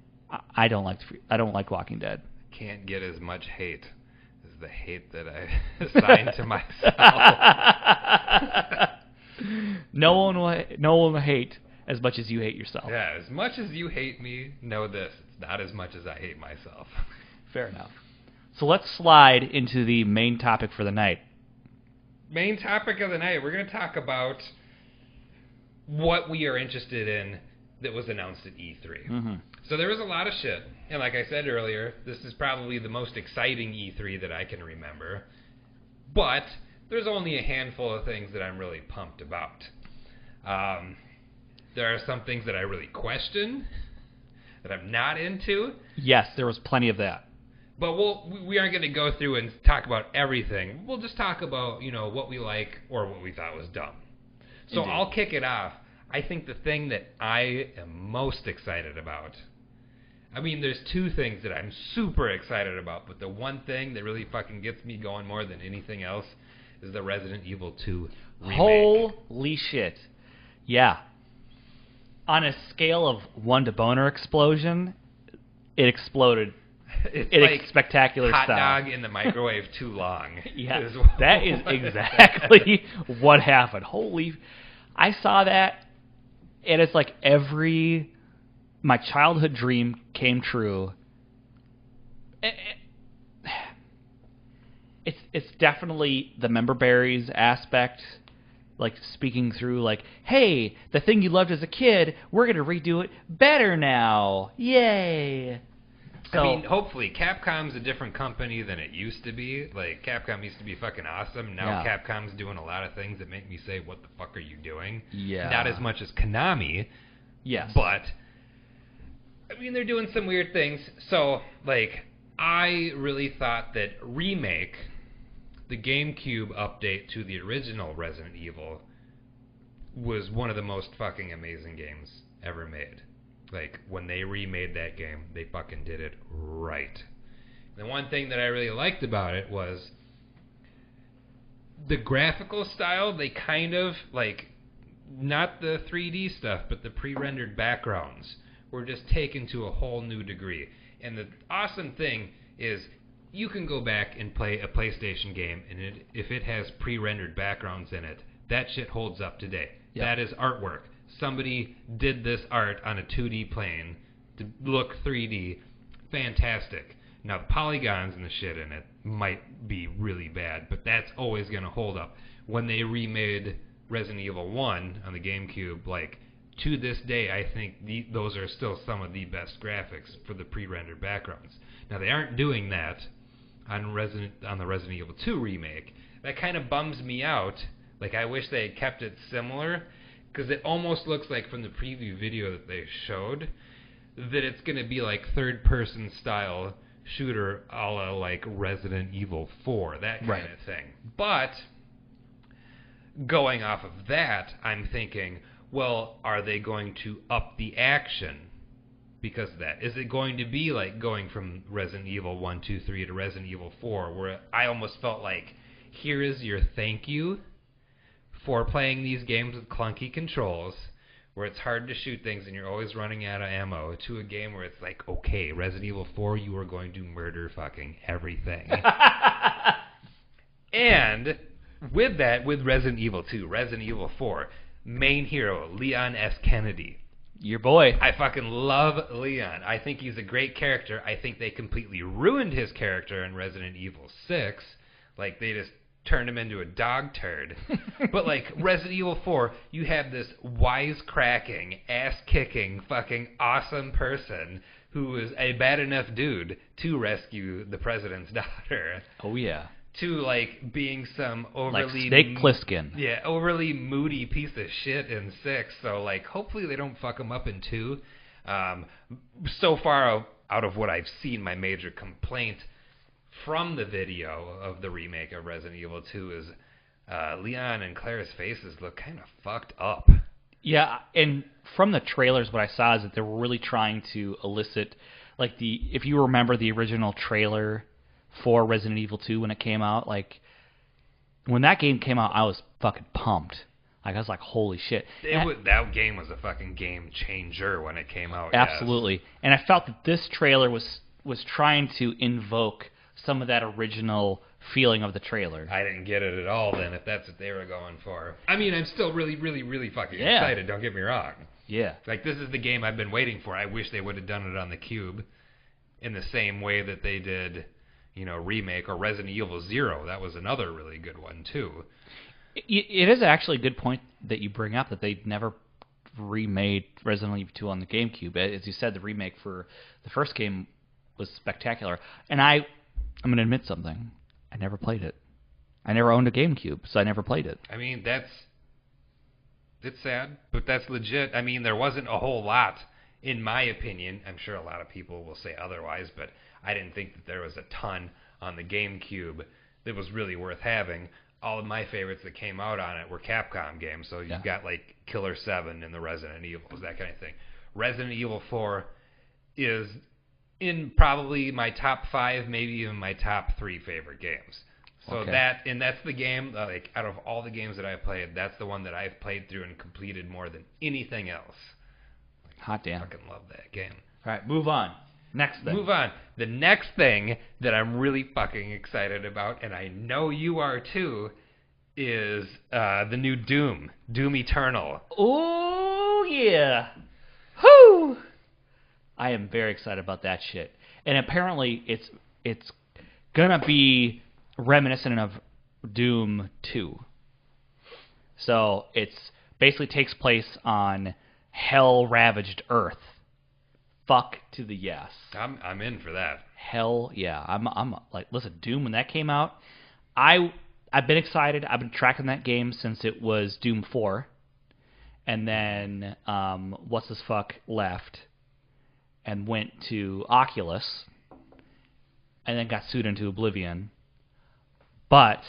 I don't like Walking Dead. Can't get as much hate as the hate that I assigned to myself. No one will hate as much as you hate yourself. Yeah, as much as you hate me, know this: it's not as much as I hate myself. Fair enough. So let's slide into the main topic for the night. Main topic of the night, we're going to talk about what we are interested in that was announced at E3. Mm-hmm. So there was a lot of shit. And like I said earlier, this is probably the most exciting E3 that I can remember. But there's only a handful of things that I'm really pumped about. There are some things that I really question, that I'm not into. Yes, there was plenty of that. But we aren't going to go through and talk about everything. We'll just talk about, what we like or what we thought was dumb. So Indeed. I'll kick it off. I think the thing that I am most excited about, I mean, there's two things that I'm super excited about, but the one thing that really fucking gets me going more than anything else is the Resident Evil 2 remake. Holy shit. Yeah. On a scale of 1 to boner explosion, it exploded. It's like spectacular hot style. Dog in the microwave too long. Yeah, that is exactly what happened. I saw that, and it's like my childhood dream came true. It's definitely the member berries aspect, like speaking through like, hey, the thing you loved as a kid, we're going to redo it better now. Yay. So, I mean, hopefully, Capcom's a different company than it used to be. Like, Capcom used to be fucking awesome. Now Capcom's doing a lot of things that make me say, what the fuck are you doing? Yeah. Not as much as Konami. Yes. But, I mean, they're doing some weird things. So, like, I really thought that Remake, the GameCube update to the original Resident Evil, was one of the most fucking amazing games ever made. Like, when they remade that game, they fucking did it right. The one thing that I really liked about it was the graphical style. They kind of, like, not the 3D stuff, but the pre-rendered backgrounds were just taken to a whole new degree. And the awesome thing is you can go back and play a PlayStation game, and if it has pre-rendered backgrounds in it, that shit holds up today. Yep. That is artwork. Somebody did this art on a 2D plane to look 3D. Fantastic. Now, the polygons and the shit in it might be really bad, but that's always going to hold up. When they remade Resident Evil 1 on the GameCube, like, to this day, I think those are still some of the best graphics for the pre-rendered backgrounds. Now, they aren't doing that on the Resident Evil 2 remake. That kind of bums me out. Like, I wish they had kept it similar, because it almost looks like from the preview video that they showed that it's going to be like third-person style shooter a la like Resident Evil 4, that kind of thing. But going off of that, I'm thinking, well, are they going to up the action because of that? Is it going to be like going from Resident Evil 1, 2, 3 to Resident Evil 4, where I almost felt like, here is your thank you for playing these games with clunky controls, where it's hard to shoot things and you're always running out of ammo, to a game where it's like, okay, Resident Evil 4, you are going to murder fucking everything. And with that, with Resident Evil 2, Resident Evil 4, main hero, Leon S. Kennedy. Your boy. I fucking love Leon. I think he's a great character. I think they completely ruined his character in Resident Evil 6. Like, they just turned him into a dog turd. But, like, Resident Evil 4, you have this wisecracking, ass-kicking, fucking awesome person who is a bad enough dude to rescue the president's daughter. Oh, yeah. To, like, being some overly... Like Snake Plissken. Yeah, overly moody piece of shit in 6. So, like, hopefully they don't fuck him up in 2. So far out of what I've seen, my major complaint from the video of the remake of Resident Evil 2 is Leon and Claire's faces look kind of fucked up. Yeah, and from the trailers, what I saw is that they were really trying to elicit, like, if you remember the original trailer for Resident Evil 2 when it came out, like, when that game came out, I was fucking pumped. Like, I was like, holy shit. That game was a fucking game changer when it came out. Absolutely. Yes. And I felt that this trailer was trying to invoke some of that original feeling of the trailer. I didn't get it at all then, if that's what they were going for. I mean, I'm still really, really, really fucking excited, don't get me wrong. Yeah. Like, this is the game I've been waiting for. I wish they would have done it on the Cube in the same way that they did, you know, Remake or Resident Evil 0. That was another really good one, too. It is actually a good point that you bring up, that they never remade Resident Evil 2 on the GameCube. As you said, the remake for the first game was spectacular. And I'm going to admit something. I never played it. I never owned a GameCube, so I never played it. I mean, it's sad, but that's legit. I mean, there wasn't a whole lot, in my opinion. I'm sure a lot of people will say otherwise, but I didn't think that there was a ton on the GameCube that was really worth having. All of my favorites that came out on it were Capcom games, so you've got, like, Killer 7 and the Resident Evils, that kind of thing. Resident Evil 4 is in probably my top 5, maybe even my top 3 favorite games. So that's the game, like, out of all the games that I've played, that's the one that I've played through and completed more than anything else. Like, hot damn. I fucking love that game. All right, move on. Next thing. Move on. The next thing that I'm really fucking excited about, and I know you are too, is the new Doom. Doom Eternal. Oh, yeah. Whoo! I am very excited about that shit. And apparently it's gonna be reminiscent of Doom 2. So it's basically takes place on hell-ravaged Earth. fuck to the yes. I'm in for that. Hell yeah. I'm like, listen, Doom, when that came out, I've been excited. I've been tracking that game since it was Doom 4. And then what's this fuck left and went to Oculus and then got sued into oblivion. But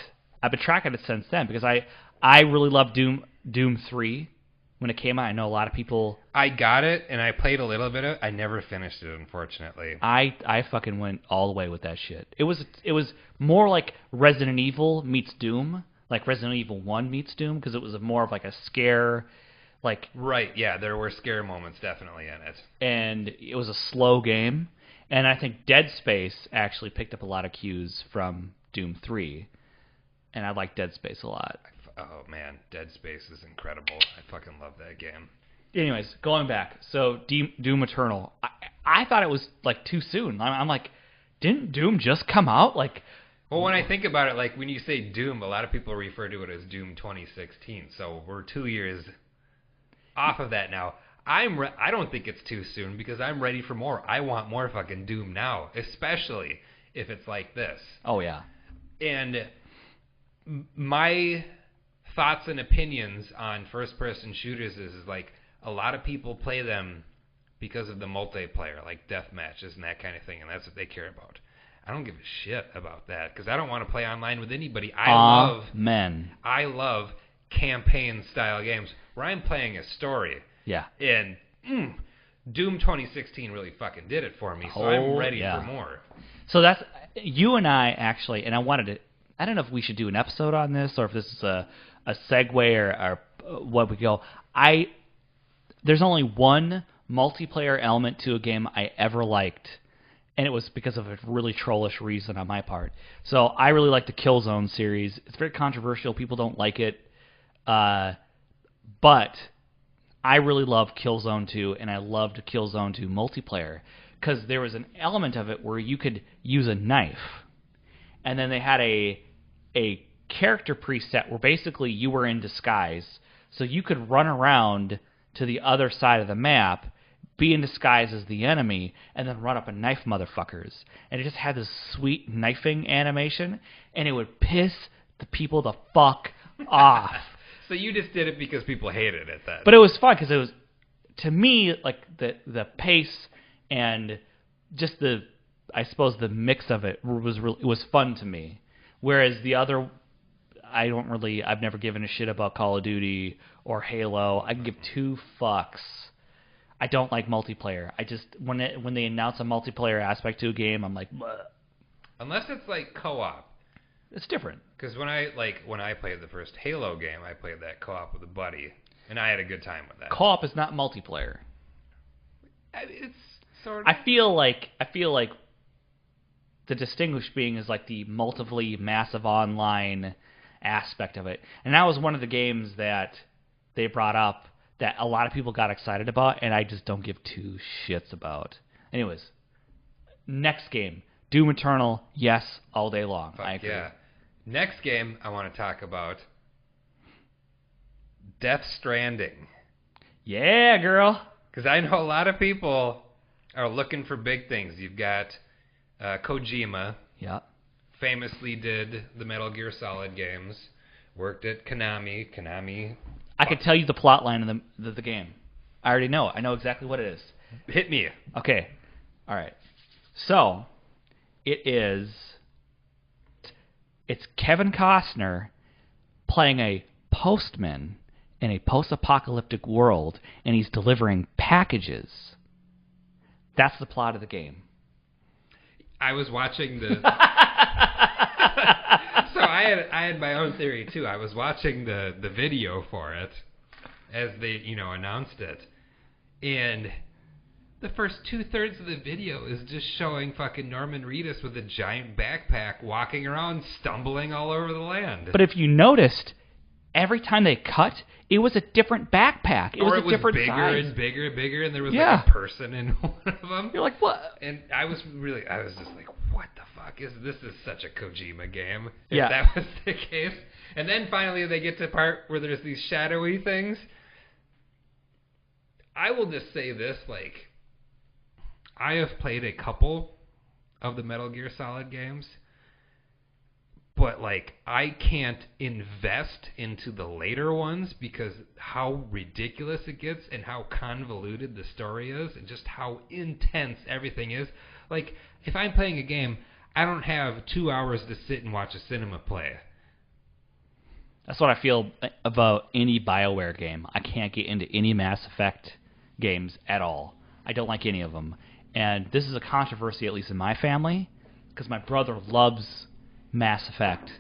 I've been tracking it since then because I really loved Doom 3 when it came out. I know a lot of people. I got it and I played a little bit of it. I never finished it, unfortunately. I fucking went all the way with that shit. It was more like Resident Evil meets Doom, like Resident Evil 1 meets Doom, because it was more of like a scare. Like, right, yeah, there were scare moments definitely in it. And it was a slow game. And I think Dead Space actually picked up a lot of cues from Doom 3. And I like Dead Space a lot. Oh, man, Dead Space is incredible. I fucking love that game. Anyways, going back. So, Doom Eternal. I thought it was, like, too soon. I'm like, didn't Doom just come out? Like, well, when I think about it, like, when you say Doom, a lot of people refer to it as Doom 2016. So, we're 2 years off of that now. I don't think it's too soon because I'm ready for more. I want more fucking Doom now, especially if it's like this. Oh, yeah. And my thoughts and opinions on first-person shooters is like a lot of people play them because of the multiplayer, like death matches and that kind of thing, and that's what they care about. I don't give a shit about that because I don't want to play online with anybody. I love campaign-style games where I'm playing a story. Yeah. And Doom 2016 really fucking did it for me, so I'm ready for more. So that's you and I actually, and I don't know if we should do an episode on this or if this is a segue or what we go. There's only one multiplayer element to a game I ever liked, and it was because of a really trollish reason on my part. So I really like the Killzone series. It's very controversial. People don't like it. But I really love Killzone 2, and I loved Killzone 2 multiplayer because there was an element of it where you could use a knife, and then they had a character preset where basically you were in disguise, so you could run around to the other side of the map, be in disguise as the enemy, and then run up and knife motherfuckers. And it just had this sweet knifing animation, and it would piss the people the fuck off. So you just did it because people hated it then. But it was fun because it was, to me, like the pace and just I suppose the mix of it was fun to me. Whereas the other, I've never given a shit about Call of Duty or Halo. I can give two fucks. I don't like multiplayer. I just when they announce a multiplayer aspect to a game, I'm like, bleh. Unless it's like co-op. It's different. Because when I played the first Halo game, I played that co-op with a buddy, and I had a good time with that. Co-op is not multiplayer. It's sort of. I feel like the distinguished being is like the multiple massive online aspect of it, and that was one of the games that they brought up that a lot of people got excited about, and I just don't give two shits about. Anyways, next game, Doom Eternal, yes, all day long. Fuck, I agree. Yeah. Next game I want to talk about, Death Stranding. Yeah, girl. Because I know a lot of people are looking for big things. You've got Kojima. Yeah. Famously did the Metal Gear Solid games. Worked at Konami. I could tell you the plot line of the game. I already know it. I know exactly what it is. Hit me. Okay. All right. So, it's Kevin Costner playing a postman in a post-apocalyptic world, and he's delivering packages. That's the plot of the game. I was watching the... So I had my own theory, too. I was watching the video for it as they, announced it. And the first 2/3 of the video is just showing fucking Norman Reedus with a giant backpack walking around, stumbling all over the land. But if you noticed, every time they cut, it was a different backpack. It was a different bigger size. and bigger and bigger, and there was like a person in one of them. You're like, what? And I was just like, what the fuck is this? Is such a Kojima game. If Yeah. that was the case. And then finally they get to the part where there's these shadowy things. I will just say this, like, I have played a couple of the Metal Gear Solid games, but like I can't invest into the later ones because how ridiculous it gets and how convoluted the story is and just how intense everything is. Like if I'm playing a game, I don't have 2 hours to sit and watch a cinema play. That's what I feel about any BioWare game. I can't get into any Mass Effect games at all. I don't like any of them. And this is a controversy, at least in my family, because my brother loves Mass Effect,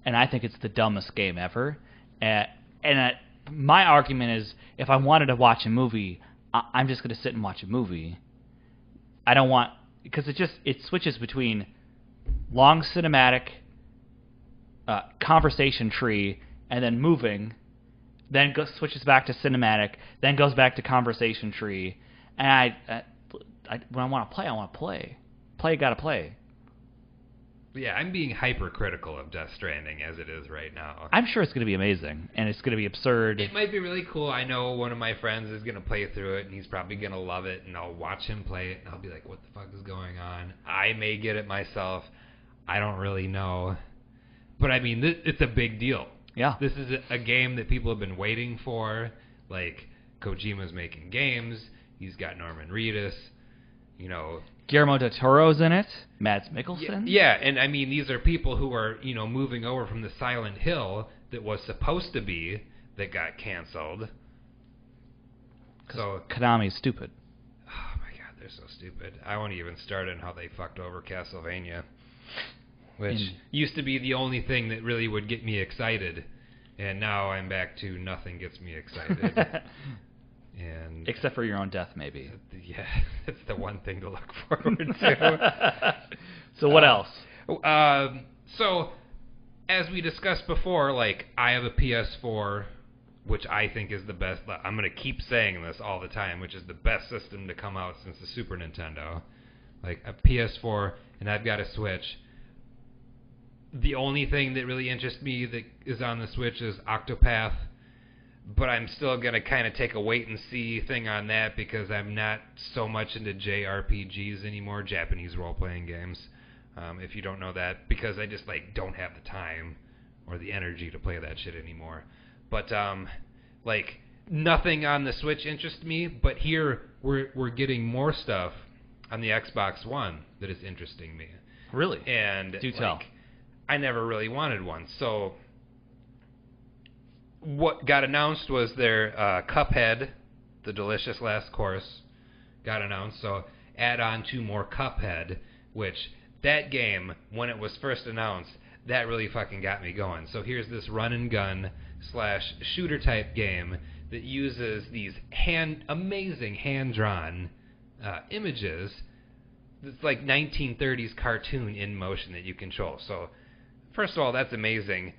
and I think it's the dumbest game ever. My argument is, if I wanted to watch a movie, I'm just going to sit and watch a movie. I don't want... Because it switches between long cinematic, conversation tree, and then moving, then switches back to cinematic, then goes back to conversation tree. And when I want to play, I want to play. Play, gotta play. Yeah, I'm being hypercritical of Death Stranding as it is right now. I'm sure it's going to be amazing, and it's going to be absurd. It might be really cool. I know one of my friends is going to play through it, and he's probably going to love it, and I'll watch him play it, and I'll be like, what the fuck is going on? I may get it myself. I don't really know. But, I mean, it's a big deal. Yeah. This is a game that people have been waiting for. Like, Kojima's making games. He's got Norman Reedus. You know... Guillermo del Toro's in it. Mads Mikkelsen. Yeah, and I mean, these are people who are, you know, moving over from the Silent Hill that was supposed to be, that got canceled. So Konami's stupid. Oh my god, they're so stupid. I won't even start on how they fucked over Castlevania, which used to be the only thing that really would get me excited, and now I'm back to nothing gets me excited. And except for your own death, maybe. Yeah, that's the one thing to look forward to. So what else? So, as we discussed before, like, I have a PS4, which I think is the best. I'm going to keep saying this all the time, which is the best system to come out since the Super Nintendo. Like, a PS4, and I've got a Switch. The only thing that really interests me that is on the Switch is Octopath. But I'm still going to kind of take a wait-and-see thing on that because I'm not so much into JRPGs anymore, Japanese role-playing games, if you don't know that, because I just, like, don't have the time or the energy to play that shit anymore. But, like, nothing on the Switch interests me, but here we're getting more stuff on the Xbox One that is interesting me. Really? And, do tell. Like, I never really wanted one, so... What got announced was their Cuphead, the delicious last course, got announced. So add on 2 more Cuphead, which that game, when it was first announced, that really fucking got me going. So here's this run and gun / shooter type game that uses these amazing hand-drawn images. It's like 1930s cartoon in motion that you control. So first of all, that's amazing.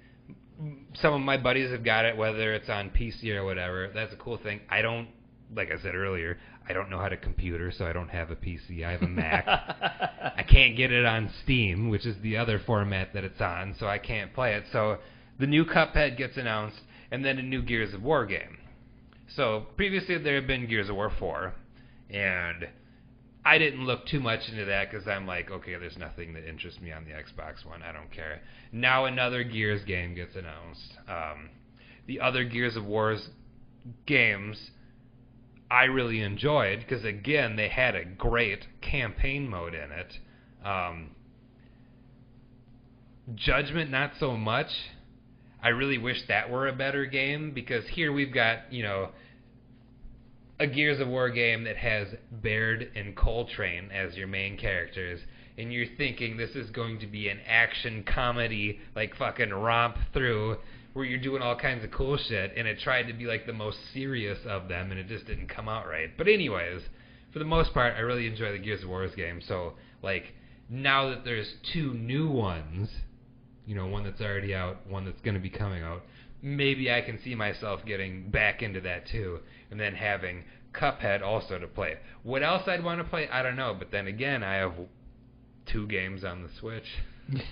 Some of my buddies have got it, whether it's on PC or whatever. That's a cool thing. I don't, like I said earlier, I don't know how to computer, so I don't have a PC. I have a Mac. I can't get it on Steam, which is the other format that it's on, so I can't play it. So the new Cuphead gets announced, and then a new Gears of War game. So previously there had been Gears of War 4, and I didn't look too much into that because I'm like, okay, there's nothing that interests me on the Xbox One. I don't care. Now another Gears game gets announced. The other Gears of War's games I really enjoyed because, again, they had a great campaign mode in it. Judgment, not so much. I really wish that were a better game because here we've got, you know, a Gears of War game that has Baird and Coltrane as your main characters, and you're thinking this is going to be an action comedy, like fucking romp through, where you're doing all kinds of cool shit, and it tried to be like the most serious of them, and it just didn't come out right. But anyways, for the most part, I really enjoy the Gears of War game, so, like, now that there's 2 new ones, you know, one that's already out, one that's going to be coming out, maybe I can see myself getting back into that too, and then having Cuphead also to play. What else I'd want to play, I don't know, but then again, I have 2 games on the Switch. And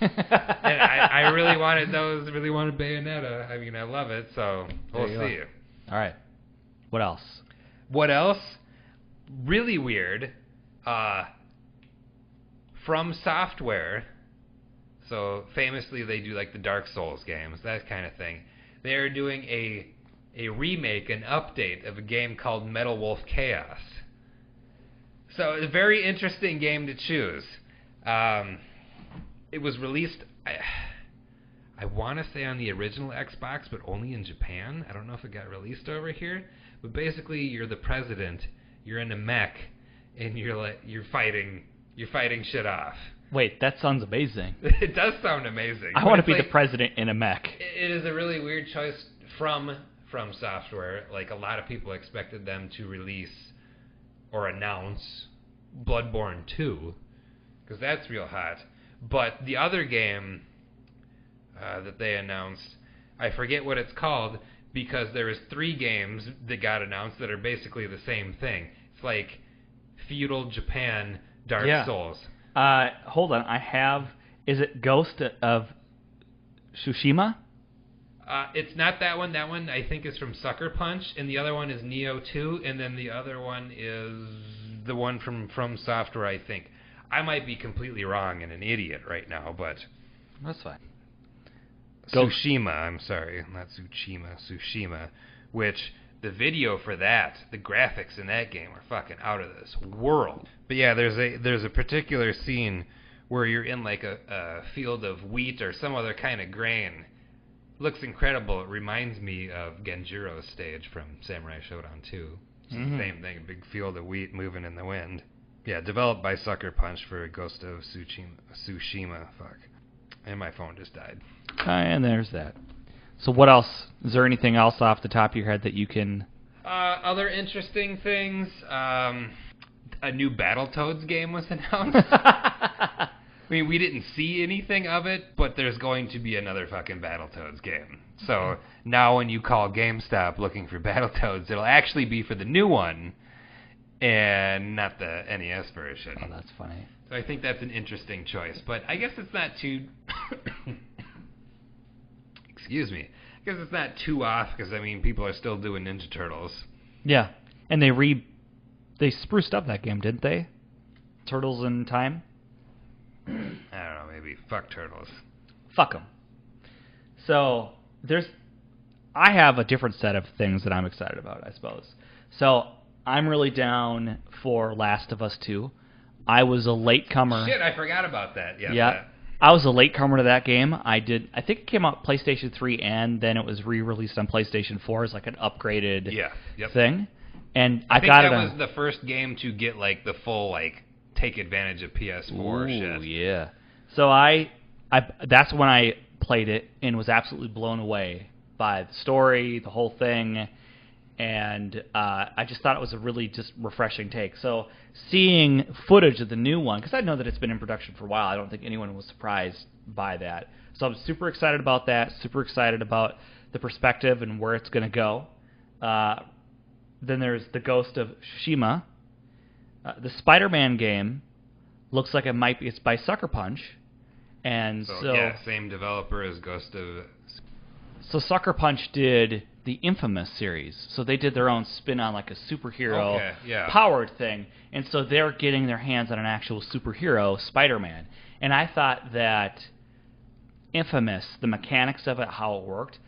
I really wanted Bayonetta. I mean, I love it, so we'll see. All right. What else? What else? Really weird. From Software, so famously they do like the Dark Souls games, that kind of thing. They are doing a remake, an update of a game called Metal Wolf Chaos. So a very interesting game to choose. It was released, I want to say on the original Xbox, but only in Japan. I don't know if it got released over here. But basically, you're the president. You're in a mech, and you're fighting shit off. Wait, that sounds amazing. It does sound amazing. I want to be the president in a mech. It is a really weird choice from Software. Like, a lot of people expected them to release or announce Bloodborne 2, because that's real hot. But the other game that they announced, I forget what it's called, because there is 3 games that got announced that are basically the same thing. It's like feudal Japan Dark Souls. Hold on, is it Ghost of Tsushima? It's not that one. That one I think is from Sucker Punch, and the other one is Neo 2, and then the other one is the one from Software, I think. I might be completely wrong and an idiot right now, but that's fine. Tsushima, I'm sorry, not Tsushima, which the video for that, the graphics in that game are fucking out of this world. But yeah, there's a particular scene where you're in like a field of wheat or some other kind of grain. Looks incredible. It reminds me of Genjiro's stage from Samurai Shodown 2. It's the same thing, a big field of wheat moving in the wind. Yeah, developed by Sucker Punch for Ghost of Tsushima. Fuck. And my phone just died. And there's that. So what else? Is there anything else off the top of your head that you can... Other interesting things. A new Battletoads game was announced. I mean, we didn't see anything of it, but there's going to be another fucking Battletoads game. So now when you call GameStop looking for Battletoads, it'll actually be for the new one and not the NES version. Oh, that's funny. So I think that's an interesting choice. But I guess it's not too... Excuse me. I guess it's not too off because, I mean, people are still doing Ninja Turtles. Yeah. And they spruced up that game, didn't they? Turtles in Time? I don't know, maybe fuck Turtles. Fuck them. So, I have a different set of things that I'm excited about, I suppose. So, I'm really down for Last of Us 2. I was a latecomer. Shit, I forgot about that. Yeah. That. I was a latecomer to that game. I think it came out PlayStation 3 and then it was re-released on PlayStation 4 as like an upgraded thing. And I think that was the first game to get like the full like take advantage of PS4 shit. Oh yeah. So that's when I played it and was absolutely blown away by the story, the whole thing, and I just thought it was a really just refreshing take. So seeing footage of the new one, because I know that it's been in production for a while, I don't think anyone was surprised by that. So I'm super excited about that, super excited about the perspective and where it's going to go. Then there's the Ghost of Tsushima. The Spider-Man game looks like it's by Sucker Punch. And so yeah, same developer as Ghost of... So Sucker Punch did the Infamous series. So they did their own spin on like a superhero powered thing. And so they're getting their hands on an actual superhero, Spider-Man. And I thought that Infamous, the mechanics of it, how it worked,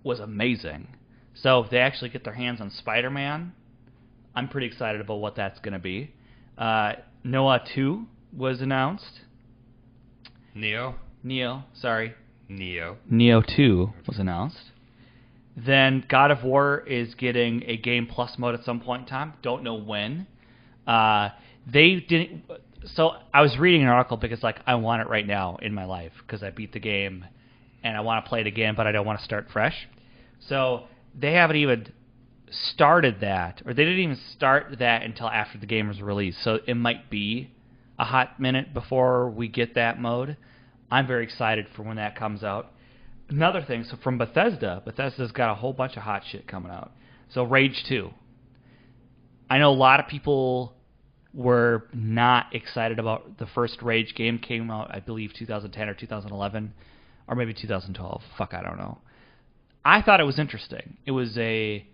was amazing. So if they actually get their hands on Spider-Man, I'm pretty excited about what that's going to be. Noah 2 was announced. Neo 2 was announced. Then God of War is getting a Game Plus mode at some point in time. Don't know when. They didn't. So I was reading an article because like I want it right now in my life because I beat the game and I want to play it again, but I don't want to start fresh. So they haven't even started that, or they didn't even start that until after the game was released. So it might be a hot minute before we get that mode. I'm very excited for when that comes out. Another thing, so from Bethesda's got a whole bunch of hot shit coming out. So Rage 2. I know a lot of people were not excited about the first Rage game. Came out, I believe, 2010 or 2011, or maybe 2012. Fuck, I don't know. I thought it was interesting. It was a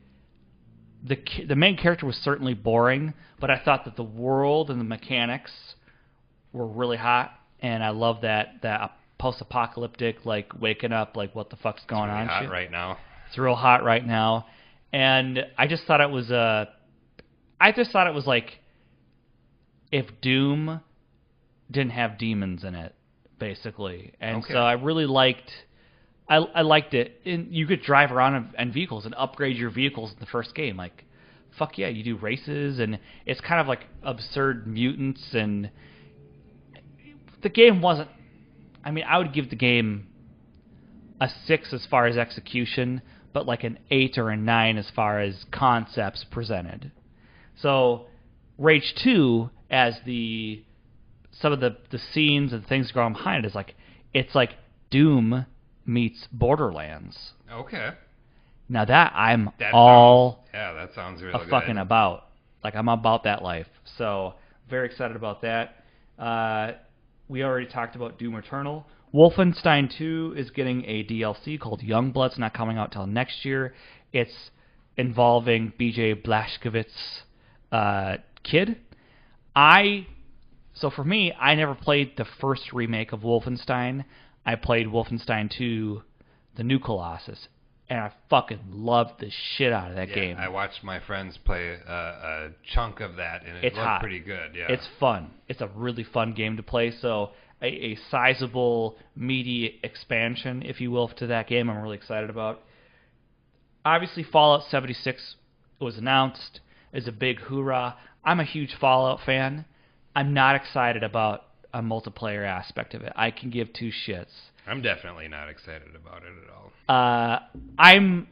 the main character was certainly boring, but I thought that the world and the mechanics were really hot, and I love that post-apocalyptic, like waking up, like what the fuck's going on? It's really hot shit. right now. It's real hot right now, and I just thought it was like if Doom didn't have demons in it, basically, and Okay. so I really liked. I liked it. And you could drive around in vehicles and upgrade your vehicles in the first game. Like, fuck yeah, you do races, and it's kind of like absurd mutants. And the game wasn't. I mean, I would give the game a 6 as far as execution, but like an 8 or a 9 as far as concepts presented. So, Rage 2, as some of the scenes and things going behind it, is like it's like Doom meets Borderlands. Okay. Now that that sounds really good. fucking about. Like, I'm about that life. So, very excited about that. We already talked about Doom Eternal. Wolfenstein 2 is getting a DLC called Youngblood's not coming out till next year. It's involving BJ Blazkowicz's kid. So for me, I never played the first remake of Wolfenstein. I played Wolfenstein 2, The New Colossus, and I fucking loved the shit out of that game. I watched my friends play a chunk of that, and it looked pretty good. Yeah, it's fun. It's a really fun game to play. So a sizable, meaty expansion, if you will, to that game I'm really excited about. Obviously, Fallout 76 was announced as a big hoorah. I'm a huge Fallout fan. I'm not excited about a multiplayer aspect of it. I can give two shits. I'm definitely not excited about it at all. I'm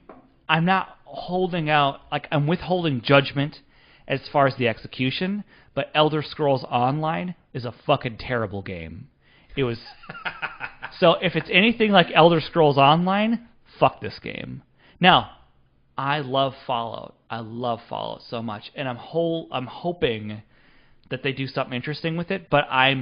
not holding out, like, I'm withholding judgment as far as the execution, but Elder Scrolls Online is a fucking terrible game. It was so if it's anything like Elder Scrolls Online, fuck this game. Now, I love Fallout. I love Fallout so much, and I'm hoping that they do something interesting with it, but I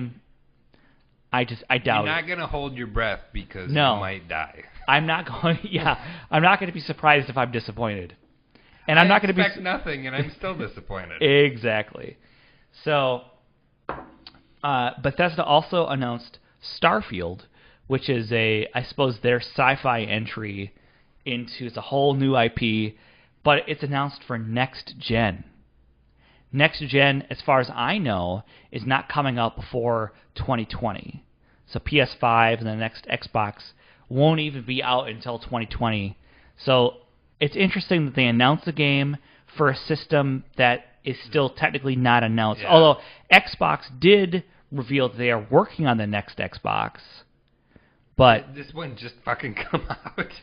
doubt it. You're not going to hold your breath because you might die. I'm not going to be surprised if I'm disappointed. And I'm not going to be nothing, and I'm still disappointed. Exactly. So, Bethesda also announced Starfield, which is I suppose their sci-fi entry into, it's a whole new IP, but it's announced for next gen. Next gen, as far as I know, is not coming out before 2020. So PS5 and the next Xbox won't even be out until 2020. So it's interesting that they announced the game for a system that is still technically not announced. Yeah. Although Xbox did reveal that they are working on the next Xbox. But this one just fucking come out.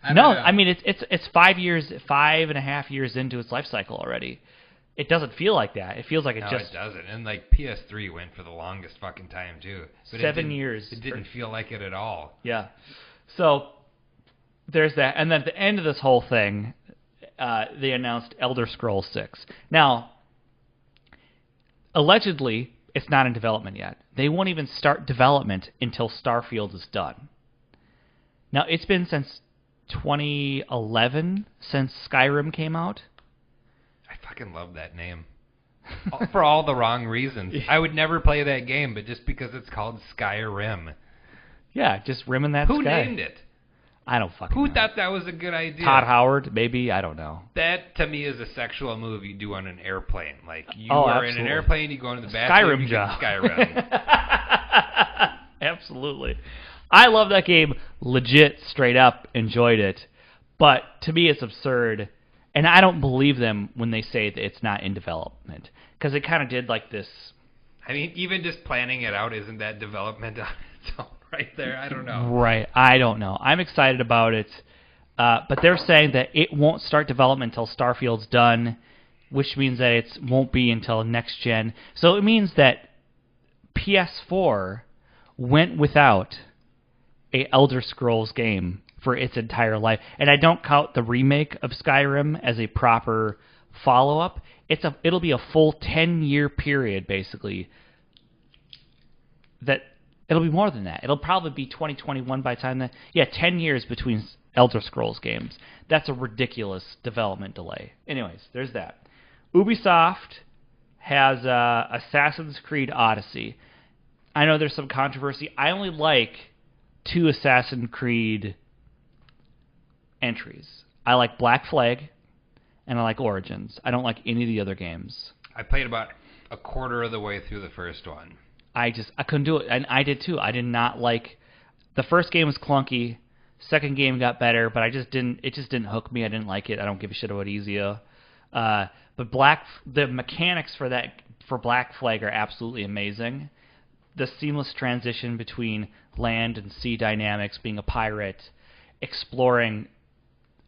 I mean it's 5.5 years into its life cycle already. It doesn't feel like that. It feels like it just... No, it doesn't. And, like, PS3 went for the longest fucking time, too. But 7 years. It didn't feel like it at all. Yeah. So, there's that. And then at the end of this whole thing, they announced Elder Scrolls 6. Now, allegedly, it's not in development yet. They won't even start development until Starfield is done. Now, it's been since 2011 since Skyrim came out. I fucking love that name. For all the wrong reasons. I would never play that game, but just because it's called Skyrim. Yeah, just rimming that sky. Who named it? I don't fucking know. Who thought that was a good idea? Todd Howard, maybe? I don't know. That, to me, is a sexual move you do on an airplane. Like, you are in an airplane, you go into the bathroom, Skyrim job. Skyrim. Absolutely. I love that game. Legit, straight up, enjoyed it. But, to me, it's absurd. And I don't believe them when they say that it's not in development. Because it kind of did like this... I mean, even just planning it out, isn't that development on its own right there? I don't know. Right. I don't know. I'm excited about it. But they're saying that it won't start development until Starfield's done, which means that it won't be until next gen. So it means that PS4 went without a Elder Scrolls game for its entire life. And I don't count the remake of Skyrim as a proper follow-up. It'll be a full 10-year period, basically. It'll be more than that. It'll probably be 2021 by the time that... Yeah, 10 years between Elder Scrolls games. That's a ridiculous development delay. Anyways, there's that. Ubisoft has Assassin's Creed Odyssey. I know there's some controversy. I only like 2 Assassin's Creed entries. I like Black Flag, and I like Origins. I don't like any of the other games. I played about a quarter of the way through the first one. I couldn't do it, and I did too. I did not like... The first game was clunky. Second game got better, but it just didn't hook me. I didn't like it. I don't give a shit about Ezio. But the mechanics for Black Flag are absolutely amazing. The seamless transition between land and sea dynamics, being a pirate, exploring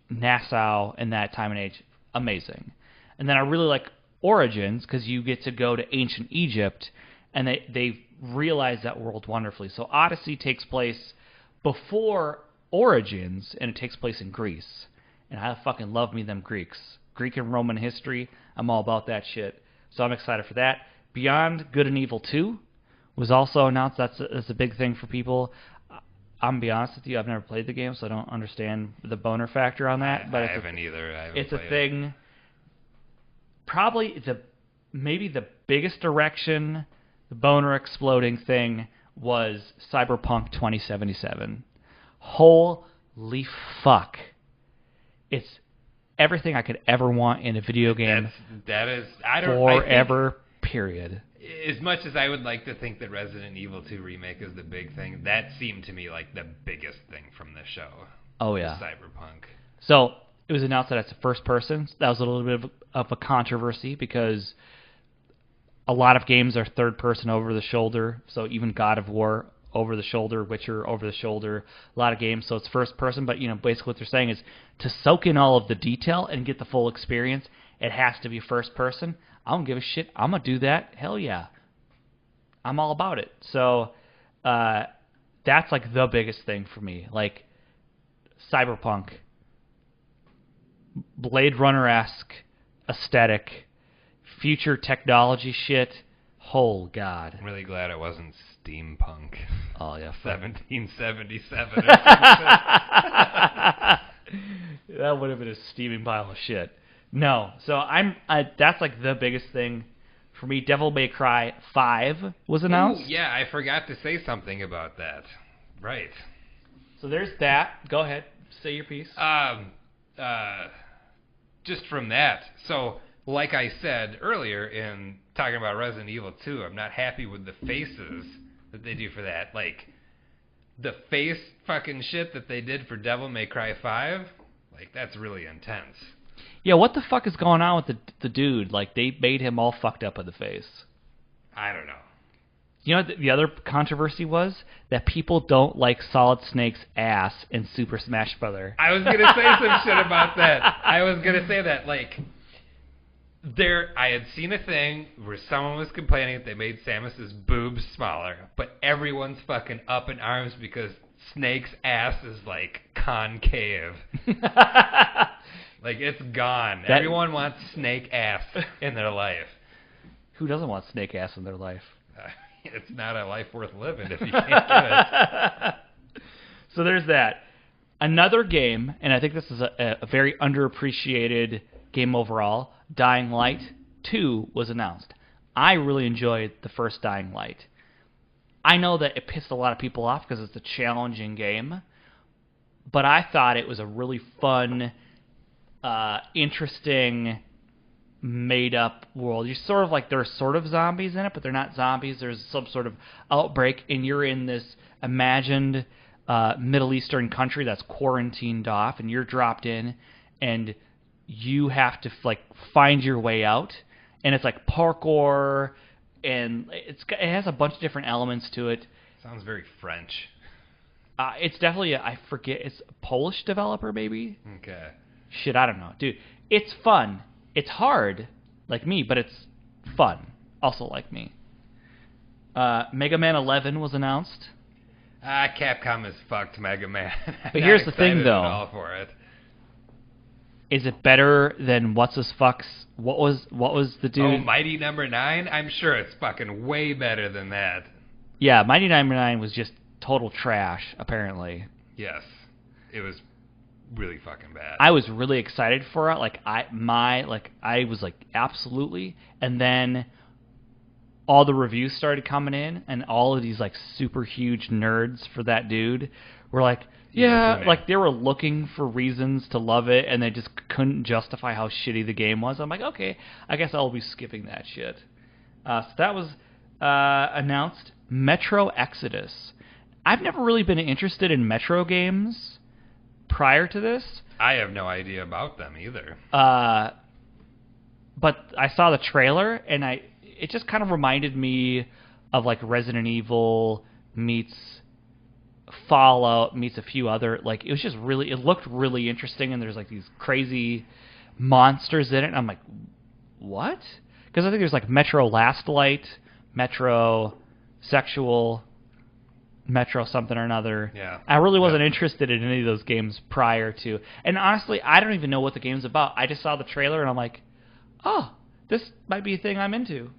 Nassau in that time and age, amazing. And then I really like Origins because you get to go to ancient Egypt, and they realize that world wonderfully. So Odyssey takes place before Origins, and it takes place in Greece. And I fucking love me them Greeks. Greek and Roman history, I'm all about that shit. So I'm excited for that. Beyond Good and Evil 2 was also announced. That's a big thing for people. I'm going to be honest with you, I've never played the game, so I don't understand the boner factor on that. But I haven't either. It's a thing. Probably maybe the biggest erection, the boner exploding thing was Cyberpunk 2077. Holy fuck. It's everything I could ever want in a video game. That is forever, period. As much as I would like to think that Resident Evil 2 Remake is the big thing, that seemed to me like the biggest thing from the show. Oh, yeah. Cyberpunk. So, it was announced that it's a first person. That was a little bit of a controversy because a lot of games are third person over the shoulder. So, even God of War over the shoulder, Witcher over the shoulder, a lot of games. So, it's first person. But, basically what they're saying is to soak in all of the detail and get the full experience, it has to be first person. I don't give a shit. I'm going to do that. Hell yeah. I'm all about it. So that's like the biggest thing for me. Like Cyberpunk, Blade Runner-esque aesthetic, future technology shit. Oh, God. I'm really glad it wasn't steampunk. Oh, yeah. 1777 or That would have been a steaming pile of shit. No, so that's like the biggest thing for me. Devil May Cry 5 was announced. Ooh, yeah, I forgot to say something about that. Right. So there's that. Go ahead, say your piece. Just from that. So, like I said earlier in talking about Resident Evil 2, I'm not happy with the faces that they do for that. Like, the face fucking shit that they did for Devil May Cry 5, like, that's really intense. Yeah, what the fuck is going on with the dude? Like, they made him all fucked up in the face. I don't know. You know what the other controversy was? That people don't like Solid Snake's ass in Super Smash Bros. I was going to say some shit about that. I was going to say that, like, I had seen a thing where someone was complaining that they made Samus's boobs smaller, but everyone's fucking up in arms because Snake's ass is, like, concave. Like, it's gone. Everyone wants snake ass in their life. Who doesn't want snake ass in their life? It's not a life worth living if you can't get it. So there's that. Another game, and I think this is a very underappreciated game overall, Dying Light 2 was announced. I really enjoyed the first Dying Light. I know that it pissed a lot of people off because it's a challenging game, but I thought it was a really fun, interesting, made-up world. You're sort of like, there's sort of zombies in it, but they're not zombies. There's some sort of outbreak, and you're in this imagined Middle Eastern country that's quarantined off, and you're dropped in, and you have to like find your way out. And it's like parkour, and it has a bunch of different elements to it. Sounds very French. It's definitely, I forget, it's a Polish developer maybe? Okay. Shit, I don't know. Dude, it's fun. It's hard, like me, but it's fun, also like me. Mega Man 11 was announced. Capcom has fucked Mega Man. But here's the thing, though. At all for it. Is it better than what's his fuck's? What was the dude? Oh, Mighty Number 9? I'm sure it's fucking way better than that. Yeah, Mighty Number 9 was just total trash, apparently. Yes. It was really fucking bad. I was really excited for it. I was like, absolutely. And then all the reviews started coming in, and all of these like super huge nerds for that dude were like, yeah, like they were looking for reasons to love it, and they just couldn't justify how shitty the game was. I'm like, okay, I guess I'll be skipping that shit. So that was announced. Metro Exodus. I've never really been interested in Metro games prior to this. I have no idea about them either. But I saw the trailer, and it just kind of reminded me of like Resident Evil meets Fallout meets a few other, like, it was just really, it looked really interesting, and there's like these crazy monsters in it, and I'm like, what? Because I think there's like Metro Last Light, Metro Sexual, Metro something or another. Yeah. I really wasn't interested in any of those games prior to, and honestly, I don't even know what the game's about. I just saw the trailer, and I'm like, oh, this might be a thing I'm into.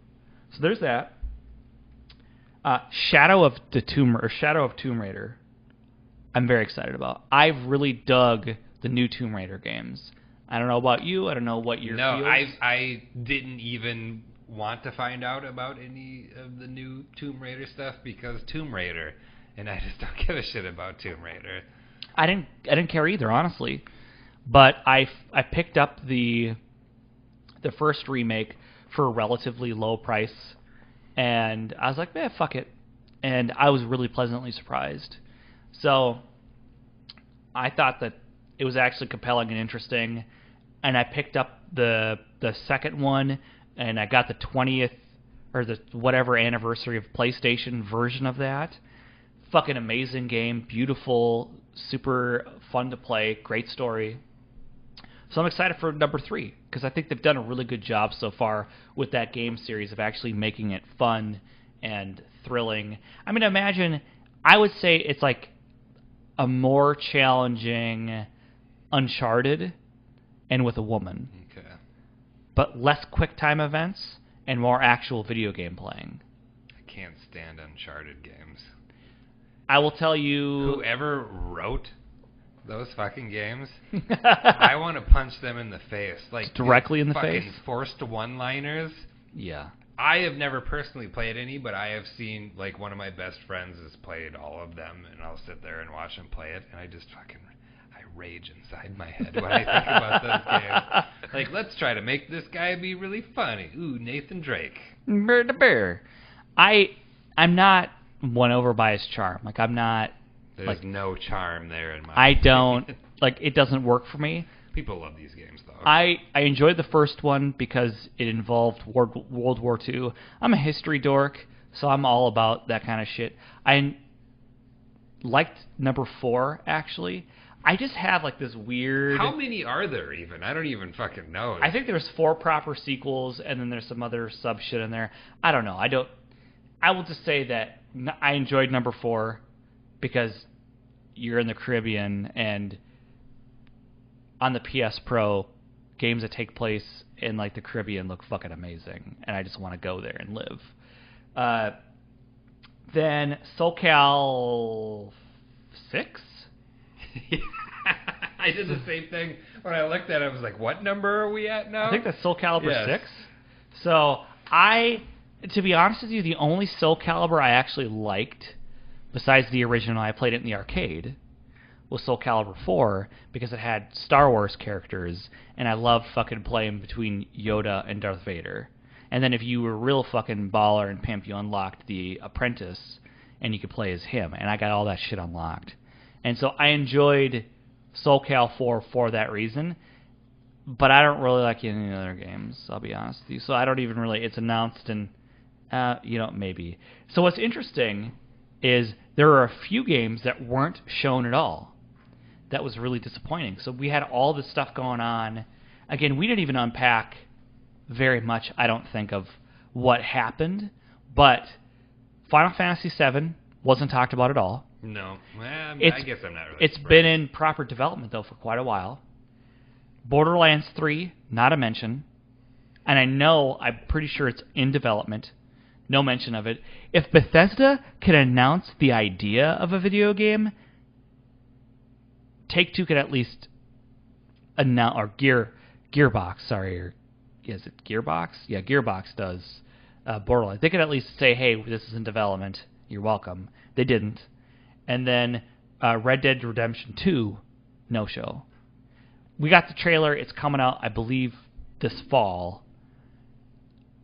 So there's that. Shadow of Tomb Raider. I'm very excited about. I've really dug the new Tomb Raider games. I don't know about you. I don't know what your No, feels. I didn't even want to find out about any of the new Tomb Raider stuff because Tomb Raider, and I just don't give a shit about Tomb Raider. I didn't care either, honestly. But I picked up the first remake for a relatively low price, and I was like, man, fuck it. And I was really pleasantly surprised. So I thought that it was actually compelling and interesting, and I picked up the second one, and I got the 20th or the whatever anniversary of PlayStation version of that. Fucking amazing game, beautiful, super fun to play, great story. So I'm excited for number 3, because I think they've done a really good job so far with that game series of actually making it fun and thrilling. I mean, imagine, I would say it's like a more challenging Uncharted and with a woman. Okay. But less QuickTime events and more actual video game playing. I can't stand Uncharted games. I will tell you... Whoever wrote those fucking games, I want to punch them in the face. Like directly in the face? Fucking forced one-liners. Yeah. I have never personally played any, but I have seen, like, one of my best friends has played all of them, and I'll sit there and watch him play it, and I just fucking... I rage inside my head when I think about those games. Like, let's try to make this guy be really funny. Ooh, Nathan Drake. I'm not won over by his charm. Like, I'm not... There's like, no charm there in my I don't... Like, it doesn't work for me. People love these games, though. I enjoyed the first one because it involved World War II. I'm a history dork, so I'm all about that kind of shit. I liked number 4, actually. I just have, like, this weird... How many are there, even? I don't even fucking know. I think there's 4 proper sequels, and then there's some other sub shit in there. I don't know. I will just say that I enjoyed number 4 because you're in the Caribbean, and on the PS Pro, games that take place in, like, the Caribbean look fucking amazing, and I just want to go there and live. Then SoCal 6? I did the same thing when I looked at it. I was like, what number are we at now? I think that's Soul Calibur 6. So to be honest with you, the only Soul Calibur I actually liked, besides the original, I played it in the arcade, was Soul Calibur 4, because it had Star Wars characters, and I loved fucking playing between Yoda and Darth Vader. And then if you were real fucking baller and pimp, you unlocked the Apprentice, and you could play as him, and I got all that shit unlocked. And so I enjoyed Soul Cal 4 for that reason, but I don't really like any other games, I'll be honest with you. So I don't even really, it's announced and, maybe. So what's interesting is there are a few games that weren't shown at all. That was really disappointing. So we had all this stuff going on. Again, we didn't even unpack very much, I don't think, of what happened, but Final Fantasy VII wasn't talked about at all. No. Well, I guess I'm not really It's surprised. been in proper development, though, for quite a while. Borderlands 3, not a mention. And I'm pretty sure it's in development. No mention of it. If Bethesda can announce the idea of a video game, Take-Two could at least Gearbox, sorry, or is it Gearbox? Yeah, Gearbox does Borderlands. They could at least say, hey, this is in development. You're welcome. They didn't. And then Red Dead Redemption 2, no show. We got the trailer. It's coming out, I believe, this fall.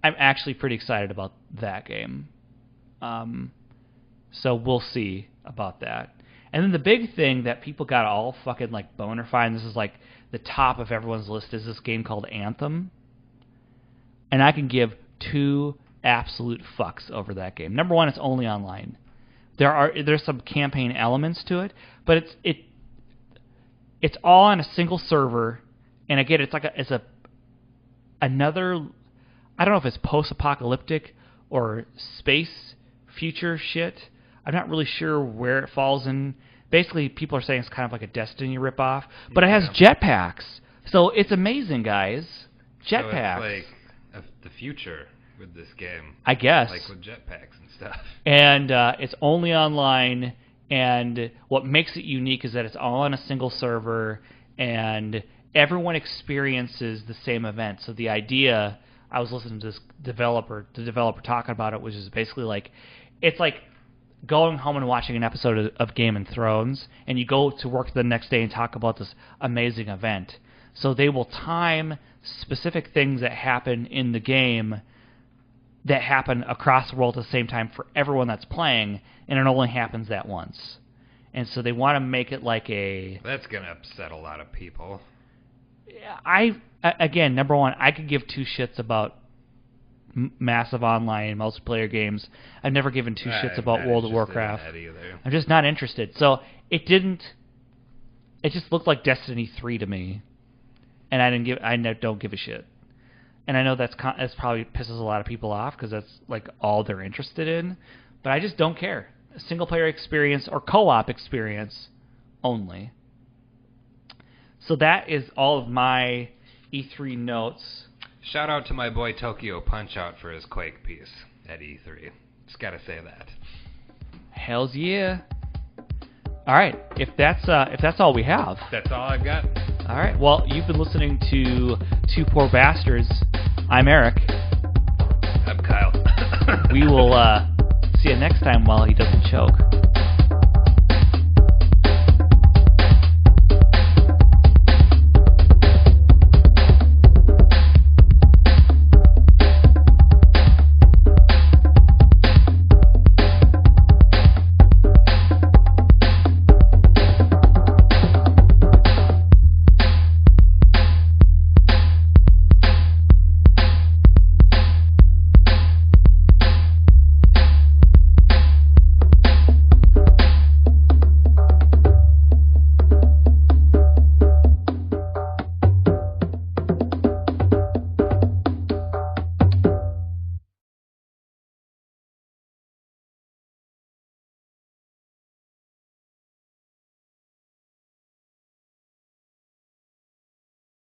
I'm actually pretty excited about that game. So we'll see about that. And then the big thing that people got all fucking like boner fine, this is like the top of everyone's list, is this game called Anthem. And I can give two absolute fucks over that game. Number one, it's only online. There's some campaign elements to it, but it's all on a single server. And again, it's another, I don't know if it's post-apocalyptic or space future shit. I'm not really sure where it falls in. Basically, people are saying it's kind of like a Destiny ripoff, but it has jetpacks. So it's amazing, guys. Jetpacks. So it's like the future with this game. I guess. Like with jetpacks and stuff. And it's only online, and what makes it unique is that it's all on a single server, and everyone experiences the same event. So the idea, I was listening to the developer talking about it, which is basically like, it's like going home and watching an episode of Game of Thrones, and you go to work the next day and talk about this amazing event. So they will time specific things that happen in the game that happen across the world at the same time for everyone that's playing, and it only happens that once. And so they want to make it like a... That's going to upset a lot of people. Again, number one, I could give two shits about massive online multiplayer games. I've never given two shits about World of Warcraft. I'm just not interested. So it just looked like Destiny 3 to me, and I don't give a shit. And I know that's probably pisses a lot of people off because that's like all they're interested in, but I just don't care. A single player experience or co-op experience only. So that is all of my E3 notes. Shout out to my boy Tokyo Punch-Out for his Quake piece at E3. Just gotta say that. Hells yeah. All right, if that's all we have. That's all I've got. All right, well, you've been listening to Two Poor Bastards. I'm Eric. I'm Kyle. We will see you next time while he doesn't choke.